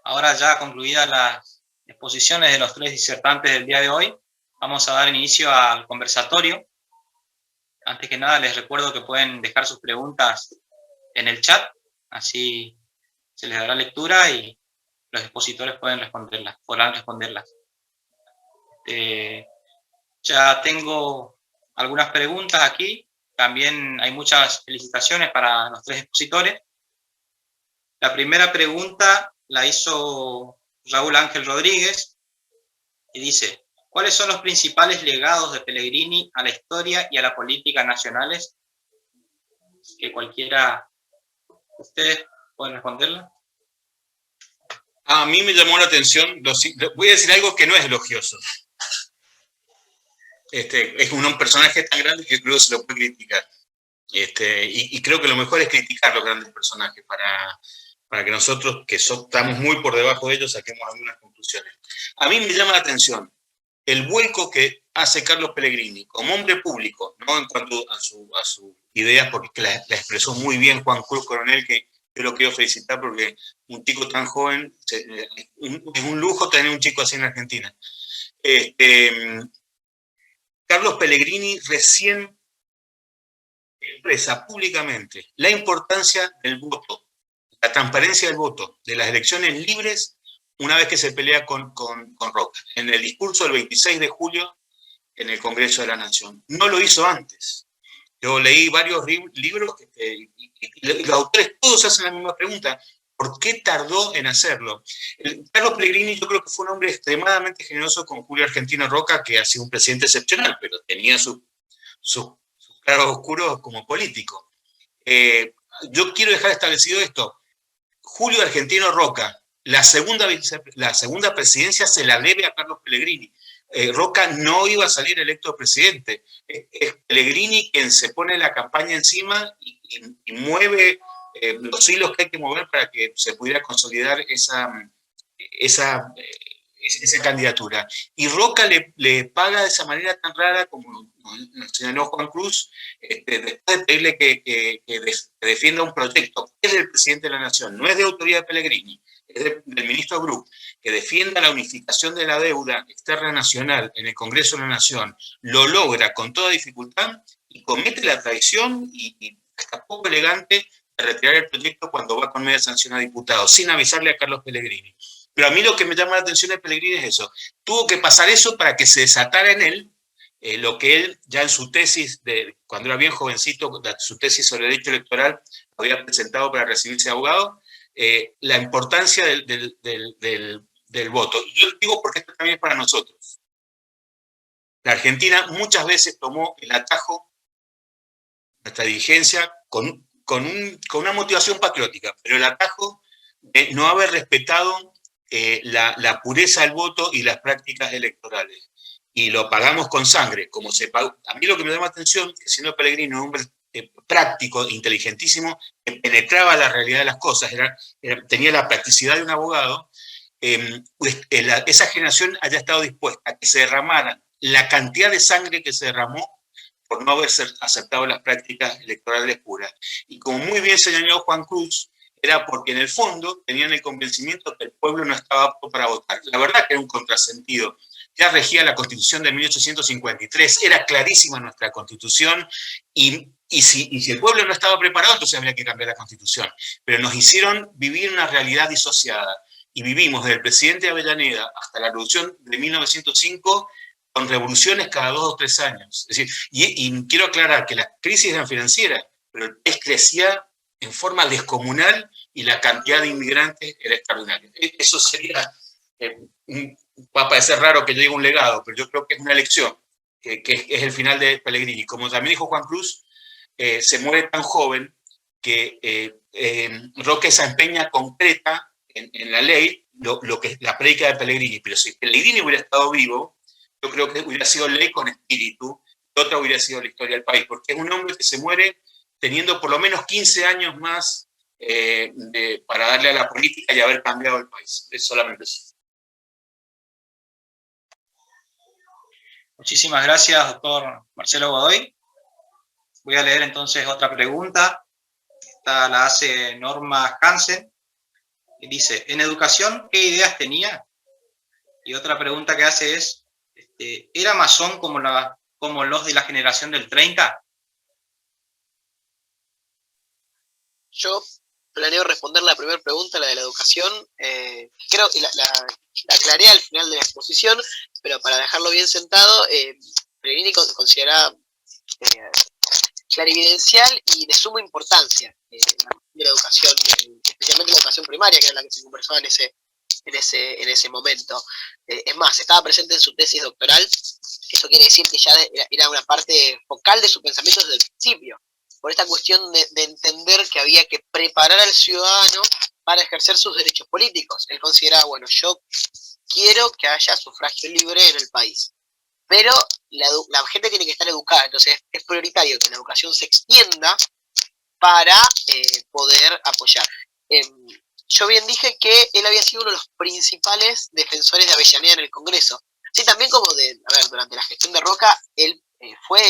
Ahora ya concluidas las exposiciones de los tres disertantes del día de hoy, vamos a dar inicio al conversatorio. Antes que nada les recuerdo que pueden dejar sus preguntas en el chat, así se les dará lectura y los expositores podrán responderlas. Ya tengo algunas preguntas aquí. También hay muchas felicitaciones para los tres expositores. La primera pregunta la hizo Raúl Ángel Rodríguez y dice: ¿cuáles son los principales legados de Pellegrini a la historia y a la política nacionales? Que cualquiera de ustedes pueden responderla. A mí me llamó la atención, voy a decir algo que no es elogioso. Es un personaje tan grande que creo que se lo puede criticar. Y creo que lo mejor es criticar los grandes personajes para que nosotros, que estamos muy por debajo de ellos, saquemos algunas conclusiones. A mí me llama la atención el vuelco que hace Carlos Pellegrini como hombre público, ¿no? En cuanto a su idea, porque la expresó muy bien Juan Cruz Coronel, que yo lo quiero felicitar porque un chico tan joven, es un lujo tener un chico así en Argentina. Carlos Pellegrini recién expresa públicamente la importancia del voto, la transparencia del voto, de las elecciones libres, una vez que se pelea con Roca, en el discurso del 26 de julio en el Congreso de la Nación. No lo hizo antes. Yo leí varios libros y los autores todos hacen la misma pregunta: ¿por qué tardó en hacerlo? Carlos Pellegrini yo creo que fue un hombre extremadamente generoso con Julio Argentino Roca, que ha sido un presidente excepcional, pero tenía sus claros oscuros como político. Yo quiero dejar establecido esto: Julio Argentino Roca, la segunda presidencia se la debe a Carlos Pellegrini. Roca no iba a salir electo presidente. Es Pellegrini quien se pone la campaña encima y mueve los hilos que hay que mover para que se pudiera consolidar esa candidatura. Y Roca le paga de esa manera tan rara, como nos señaló Juan Cruz, después de pedirle que defienda un proyecto. Es del presidente de la Nación, no es de autoridad de Pellegrini, es del ministro Bruch, que defienda la unificación de la deuda externa nacional en el Congreso de la Nación, lo logra con toda dificultad y comete la traición y hasta poco elegante de retirar el proyecto cuando va con media sanción a diputados, sin avisarle a Carlos Pellegrini. Pero a mí lo que me llama la atención de Pellegrini es eso. Tuvo que pasar eso para que se desatara en él lo que él ya en su tesis, cuando era bien jovencito, su tesis sobre derecho electoral, había presentado para recibirse de abogado, la importancia del voto. Y yo lo digo porque esto también es para nosotros. La Argentina muchas veces tomó el atajo, nuestra dirigencia, con una motivación patriótica, pero el atajo de no haber respetado la pureza del voto y las prácticas electorales. Y lo pagamos con sangre, como se pagó. A mí lo que me llama atención es que siendo Pellegrini un hombre práctico, inteligentísimo, que penetraba la realidad de las cosas, tenía la practicidad de un abogado, esa generación haya estado dispuesta a que se derramara la cantidad de sangre que se derramó por no haber aceptado las prácticas electorales puras. Y como muy bien señaló Juan Cruz, era porque en el fondo tenían el convencimiento que el pueblo no estaba apto para votar. La verdad que era un contrasentido. Ya regía la Constitución de 1853, era clarísima nuestra Constitución, y si el pueblo no estaba preparado, entonces habría que cambiar la Constitución. Pero nos hicieron vivir una realidad disociada, y vivimos desde el presidente Avellaneda hasta la Revolución de 1905 con revoluciones cada 2 o 3 años. Es decir, y quiero aclarar que las crisis eran financieras, pero el país crecía en forma descomunal y la cantidad de inmigrantes era extraordinaria. Eso sería, va a parecer raro que yo diga un legado, pero yo creo que es una lección, que es el final de Pellegrini. Como también dijo Juan Cruz, se muere tan joven que Roque se empeña concreta en la ley lo que es la prédica de Pellegrini, pero si Pellegrini hubiera estado vivo, yo creo que hubiera sido ley con espíritu, y otra hubiera sido la historia del país, porque es un hombre que se muere teniendo por lo menos 15 años más para darle a la política y haber cambiado el país. Es solamente eso. Muchísimas gracias, doctor Marcelo Godoy. Voy a leer entonces otra pregunta. Esta la hace Norma Hansen. Y dice, en educación, ¿qué ideas tenía? Y otra pregunta que hace es, ¿era masón como los de la generación del 30? Yo planeo responder la primera pregunta, la de la educación. Creo que la aclaré al final de la exposición, pero para dejarlo bien sentado, Pellegrini consideraba clarividencial y de suma importancia la educación, especialmente la educación primaria, que era la que se conversaba en ese momento. Es más, estaba presente en su tesis doctoral. Eso quiere decir que ya era una parte focal de su pensamiento desde el principio, por esta cuestión de entender que había que preparar al ciudadano para ejercer sus derechos políticos. Él consideraba, bueno, yo quiero que haya sufragio libre en el país, pero la gente tiene que estar educada, entonces es prioritario que la educación se extienda para poder apoyar. Yo bien dije que él había sido uno de los principales defensores de Avellaneda en el Congreso. Sí, también como durante la gestión de Roca, él fue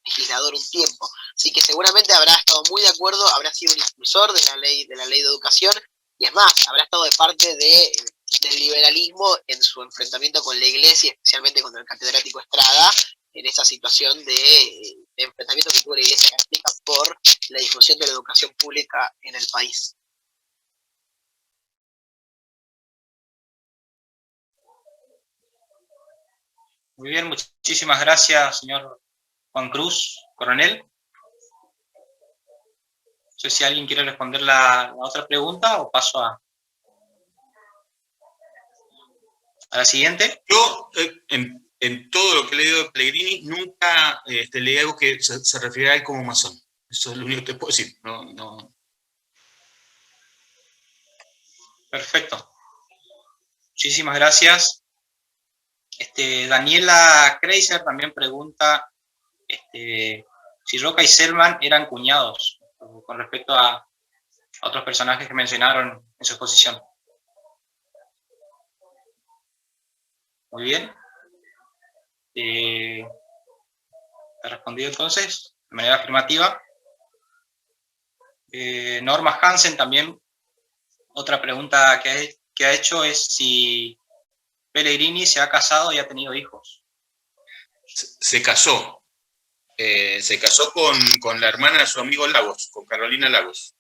legislador un tiempo, así que seguramente habrá estado muy de acuerdo, habrá sido un impulsor de la ley de educación, y es más, habrá estado de parte del liberalismo en su enfrentamiento con la Iglesia, especialmente con el catedrático Estrada, en esa situación de enfrentamiento que tuvo la Iglesia Católica por la difusión de la educación pública en el país. Muy bien, muchísimas gracias, señor Juan Cruz, coronel. No sé si alguien quiere responder la otra pregunta o paso a la siguiente. Yo, en todo lo que he leído de Pellegrini, nunca leí algo que se refiere a él como masón. Eso es lo único que te puedo decir. No. Perfecto. Muchísimas gracias. Daniela Kreiser también pregunta si Roca y Selman eran cuñados, con respecto a otros personajes que mencionaron en su exposición. Muy bien. ¿Te respondido entonces? De manera afirmativa. Norma Hansen también, otra pregunta que ha hecho es si Pellegrini se ha casado y ha tenido hijos. Se casó. Se casó con la hermana de su amigo Lagos, con Carolina Lagos.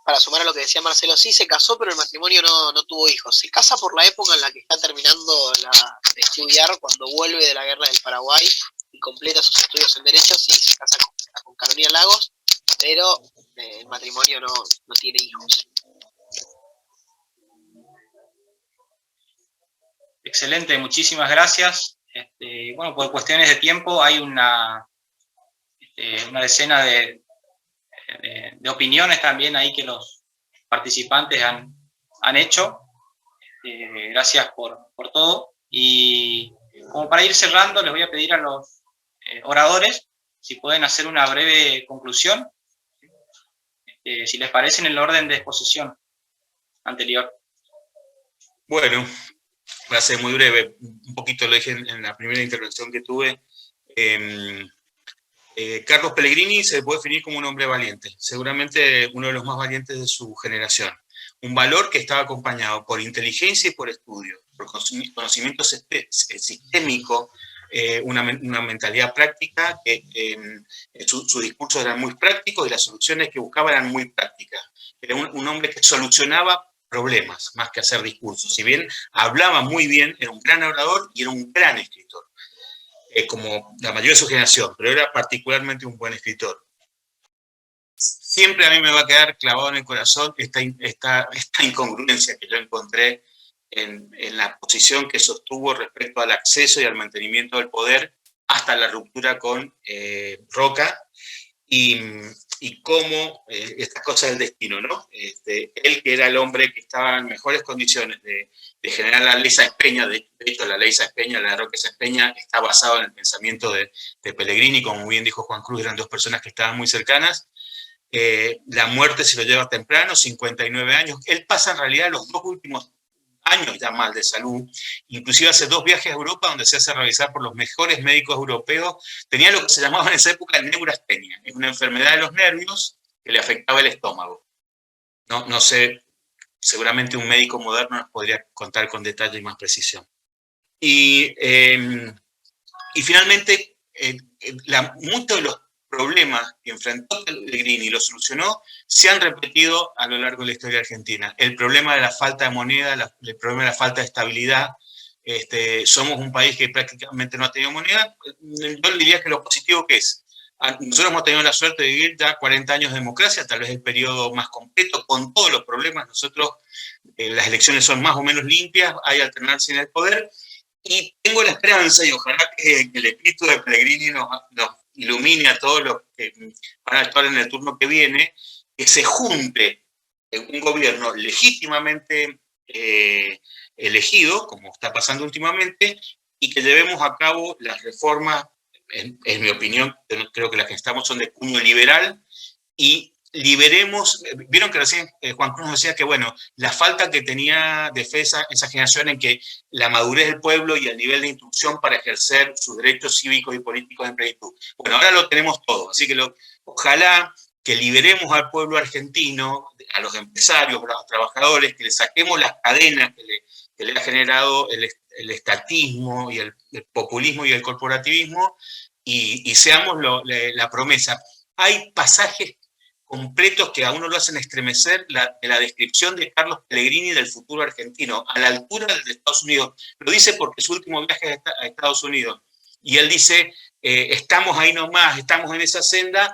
Para sumar a lo que decía Marcelo, sí se casó, pero el matrimonio no tuvo hijos. Se casa por la época en la que está terminando de estudiar, cuando vuelve de la guerra del Paraguay y completa sus estudios en Derechos, y se casa con Carolina Lagos, pero el matrimonio no tiene hijos. Excelente, muchísimas gracias. Bueno, por cuestiones de tiempo hay una decena de opiniones también ahí que los participantes han hecho. Gracias por todo. Y como para ir cerrando, les voy a pedir a los oradores si pueden hacer una breve conclusión, si les parece, en el orden de exposición anterior. Bueno, va a ser muy breve. Un poquito lo dije en la primera intervención que tuve. Carlos Pellegrini se puede definir como un hombre valiente, seguramente uno de los más valientes de su generación. Un valor que estaba acompañado por inteligencia y por estudio, por conocimiento sistémico, una mentalidad práctica, que su discurso era muy práctico y las soluciones que buscaba eran muy prácticas. Era un hombre que solucionaba problemas, más que hacer discursos. Si bien hablaba muy bien, era un gran orador y era un gran escritor, como la mayoría de su generación, pero era particularmente un buen escritor. Siempre a mí me va a quedar clavado en el corazón esta incongruencia que yo encontré en la posición que sostuvo respecto al acceso y al mantenimiento del poder hasta la ruptura con Roca, y cómo estas cosas del destino, ¿no? Él, que era el hombre que estaba en mejores condiciones de generar la ley Sáenz Peña, de hecho la ley Sáenz Peña, la de Roca Sáenz Peña, está basada en el pensamiento de Pellegrini, como bien dijo Juan Cruz, eran dos personas que estaban muy cercanas. La muerte se lo lleva temprano, 59 años. Él pasa en realidad los 2 últimos años ya mal de salud, inclusive hace 2 viajes a Europa donde se hace revisar por los mejores médicos europeos. Tenía lo que se llamaba en esa época neurastenia, es una enfermedad de los nervios que le afectaba el estómago. No sé, seguramente un médico moderno nos podría contar con detalle y más precisión. Y finalmente, muchos de los problemas que enfrentó Pellegrini y lo solucionó se han repetido a lo largo de la historia argentina. El problema de la falta de moneda, el problema de la falta de estabilidad. Somos un país que prácticamente no ha tenido moneda. Yo diría que lo positivo que es, nosotros hemos tenido la suerte de vivir ya 40 años de democracia, tal vez el periodo más completo, con todos los problemas. Nosotros, las elecciones son más o menos limpias, hay alternancia en el poder, y tengo la esperanza, y ojalá que el espíritu de Pellegrini nos ilumine a todos los que van a actuar en el turno que viene, que se junte un gobierno legítimamente elegido, como está pasando últimamente, y que llevemos a cabo las reformas, en mi opinión, creo que las que estamos son de cuño liberal, y liberemos. Vieron que recién Juan Cruz nos decía que, bueno, la falta que tenía defensa esa generación en que la madurez del pueblo y el nivel de instrucción para ejercer sus derechos cívicos y políticos en plenitud. Bueno, ahora lo tenemos todo, así que ojalá que liberemos al pueblo argentino, a los empresarios, a los trabajadores, que le saquemos las cadenas que le ha generado el estatismo y el populismo y el corporativismo, y seamos la promesa. Hay pasajes completos que a uno lo hacen estremecer de la descripción de Carlos Pellegrini del futuro argentino, a la altura del de Estados Unidos. Lo dice porque su último viaje es a Estados Unidos. Y él dice, estamos ahí nomás, estamos en esa senda,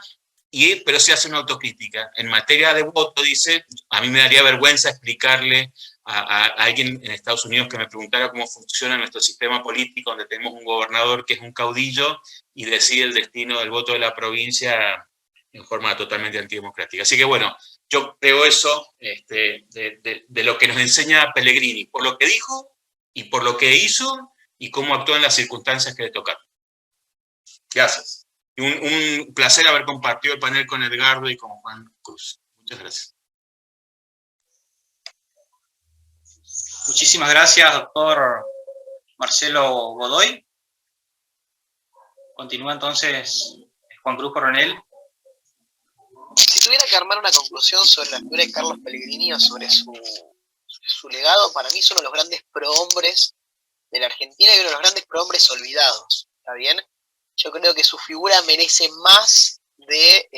pero se hace una autocrítica. En materia de voto, dice, a mí me daría vergüenza explicarle a alguien en Estados Unidos que me preguntara cómo funciona nuestro sistema político, donde tenemos un gobernador que es un caudillo y decide el destino del voto de la provincia en forma totalmente antidemocrática. Así que bueno, yo creo eso de lo que nos enseña Pellegrini, por lo que dijo y por lo que hizo y cómo actuó en las circunstancias que le tocaron. Gracias. Y un placer haber compartido el panel con Edgardo y con Juan Cruz. Muchas gracias. Muchísimas gracias, doctor Marcelo Godoy. Continúa entonces Juan Cruz Coronel. Si tuviera que armar una conclusión sobre la figura de Carlos Pellegrini o sobre su legado, para mí son uno de los grandes prohombres de la Argentina y uno de los grandes prohombres olvidados, ¿está bien? Yo creo que su figura merece más de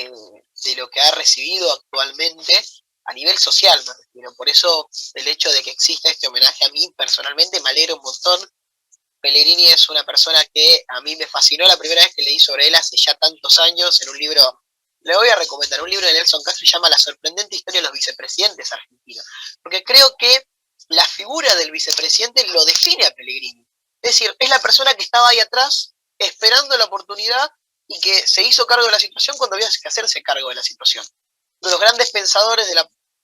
lo que ha recibido actualmente a nivel social, me refiero. Por eso el hecho de que exista este homenaje a mí personalmente me alegra un montón. Pellegrini es una persona que a mí me fascinó la primera vez que leí sobre él hace ya tantos años en un libro. Le voy a recomendar un libro de Nelson Castro que se llama La sorprendente historia de los vicepresidentes argentinos, porque creo que la figura del vicepresidente lo define a Pellegrini. Es decir, es la persona que estaba ahí atrás esperando la oportunidad y que se hizo cargo de la situación cuando había que hacerse cargo de la situación. De los grandes pensadores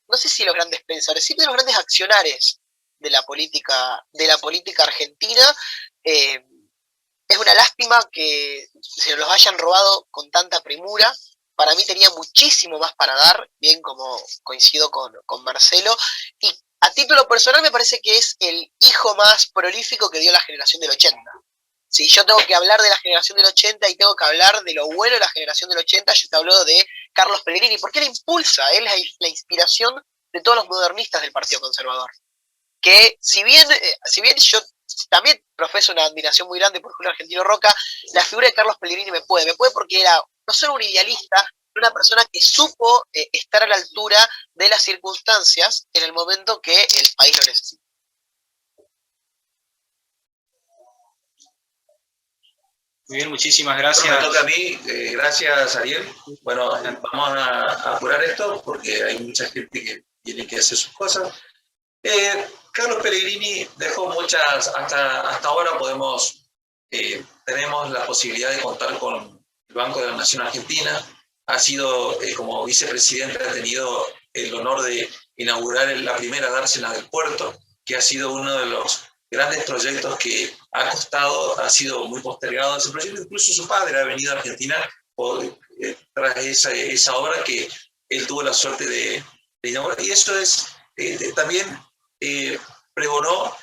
no sé si los grandes pensadores, sí de los grandes accionares de la política argentina. Es una lástima que se los hayan robado con tanta premura. Para mí tenía muchísimo más para dar, bien como coincido con Marcelo, y a título personal me parece que es el hijo más prolífico que dio la generación del 80. Si yo tengo que hablar de la generación del 80 y tengo que hablar de lo bueno de la generación del 80, yo te hablo de Carlos Pellegrini, porque él impulsa, él es la inspiración de todos los modernistas del Partido Conservador. Que si bien yo también profeso una admiración muy grande por Julio Argentino Roca, la figura de Carlos Pellegrini me puede porque era no solo un idealista, una persona que supo estar a la altura de las circunstancias en el momento que el país lo necesita. Muy bien, muchísimas gracias. Bueno, me toca a mí, gracias Ariel. Bueno, vamos a apurar esto porque hay mucha gente que tiene que hacer sus cosas. Carlos Pellegrini dejó muchas, hasta ahora tenemos la posibilidad de contar con el Banco de la Nación Argentina. Ha sido, como vicepresidente, ha tenido el honor de inaugurar la primera dársena del puerto, que ha sido uno de los grandes proyectos que ha costado, ha sido muy postergado ese proyecto. Incluso su padre ha venido a Argentina tras esa obra que él tuvo la suerte de inaugurar. Y eso es también pregonó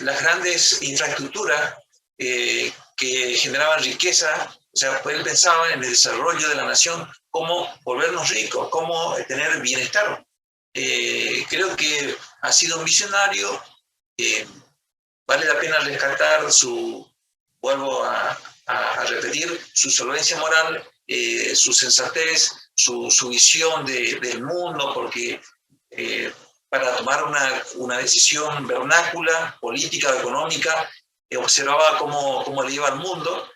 las grandes infraestructuras que generaban riqueza. O sea, él pensaba en el desarrollo de la nación, cómo volvernos ricos, cómo tener bienestar. Creo que ha sido un visionario. Vale la pena rescatar vuelvo a repetir, su solvencia moral, su sensatez, su visión del mundo, porque para tomar una decisión vernácula, política o económica, observaba cómo le iba al mundo,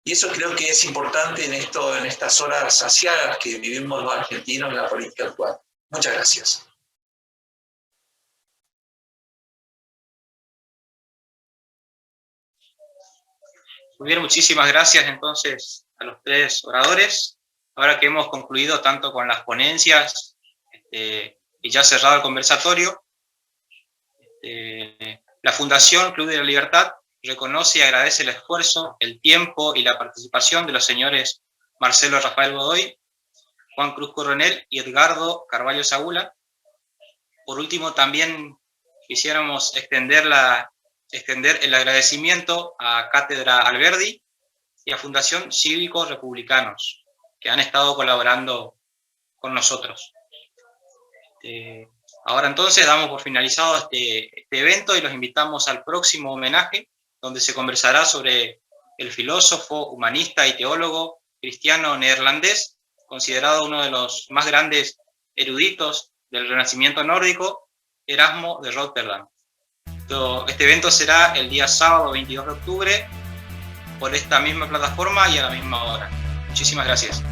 y eso creo que es importante en estas horas asiagas que vivimos los argentinos en la política actual. Muchas gracias. Muy bien, muchísimas gracias entonces a los tres oradores. Ahora que hemos concluido tanto con las ponencias y ya cerrado el conversatorio, la Fundación Club de la Libertad reconoce y agradece el esfuerzo, el tiempo y la participación de los señores Marcelo Rafael Godoy, Juan Cruz Coronel y Edgardo Carvalho Saúl. Por último, también quisiéramos extender el agradecimiento a Cátedra Alberdi y a Fundación Cívicos Republicanos, que han estado colaborando con nosotros. Ahora entonces damos por finalizado este evento y los invitamos al próximo homenaje, donde se conversará sobre el filósofo, humanista y teólogo cristiano neerlandés, considerado uno de los más grandes eruditos del Renacimiento nórdico, Erasmo de Róterdam. Este evento será el día sábado 22 de octubre por esta misma plataforma y a la misma hora. Muchísimas gracias.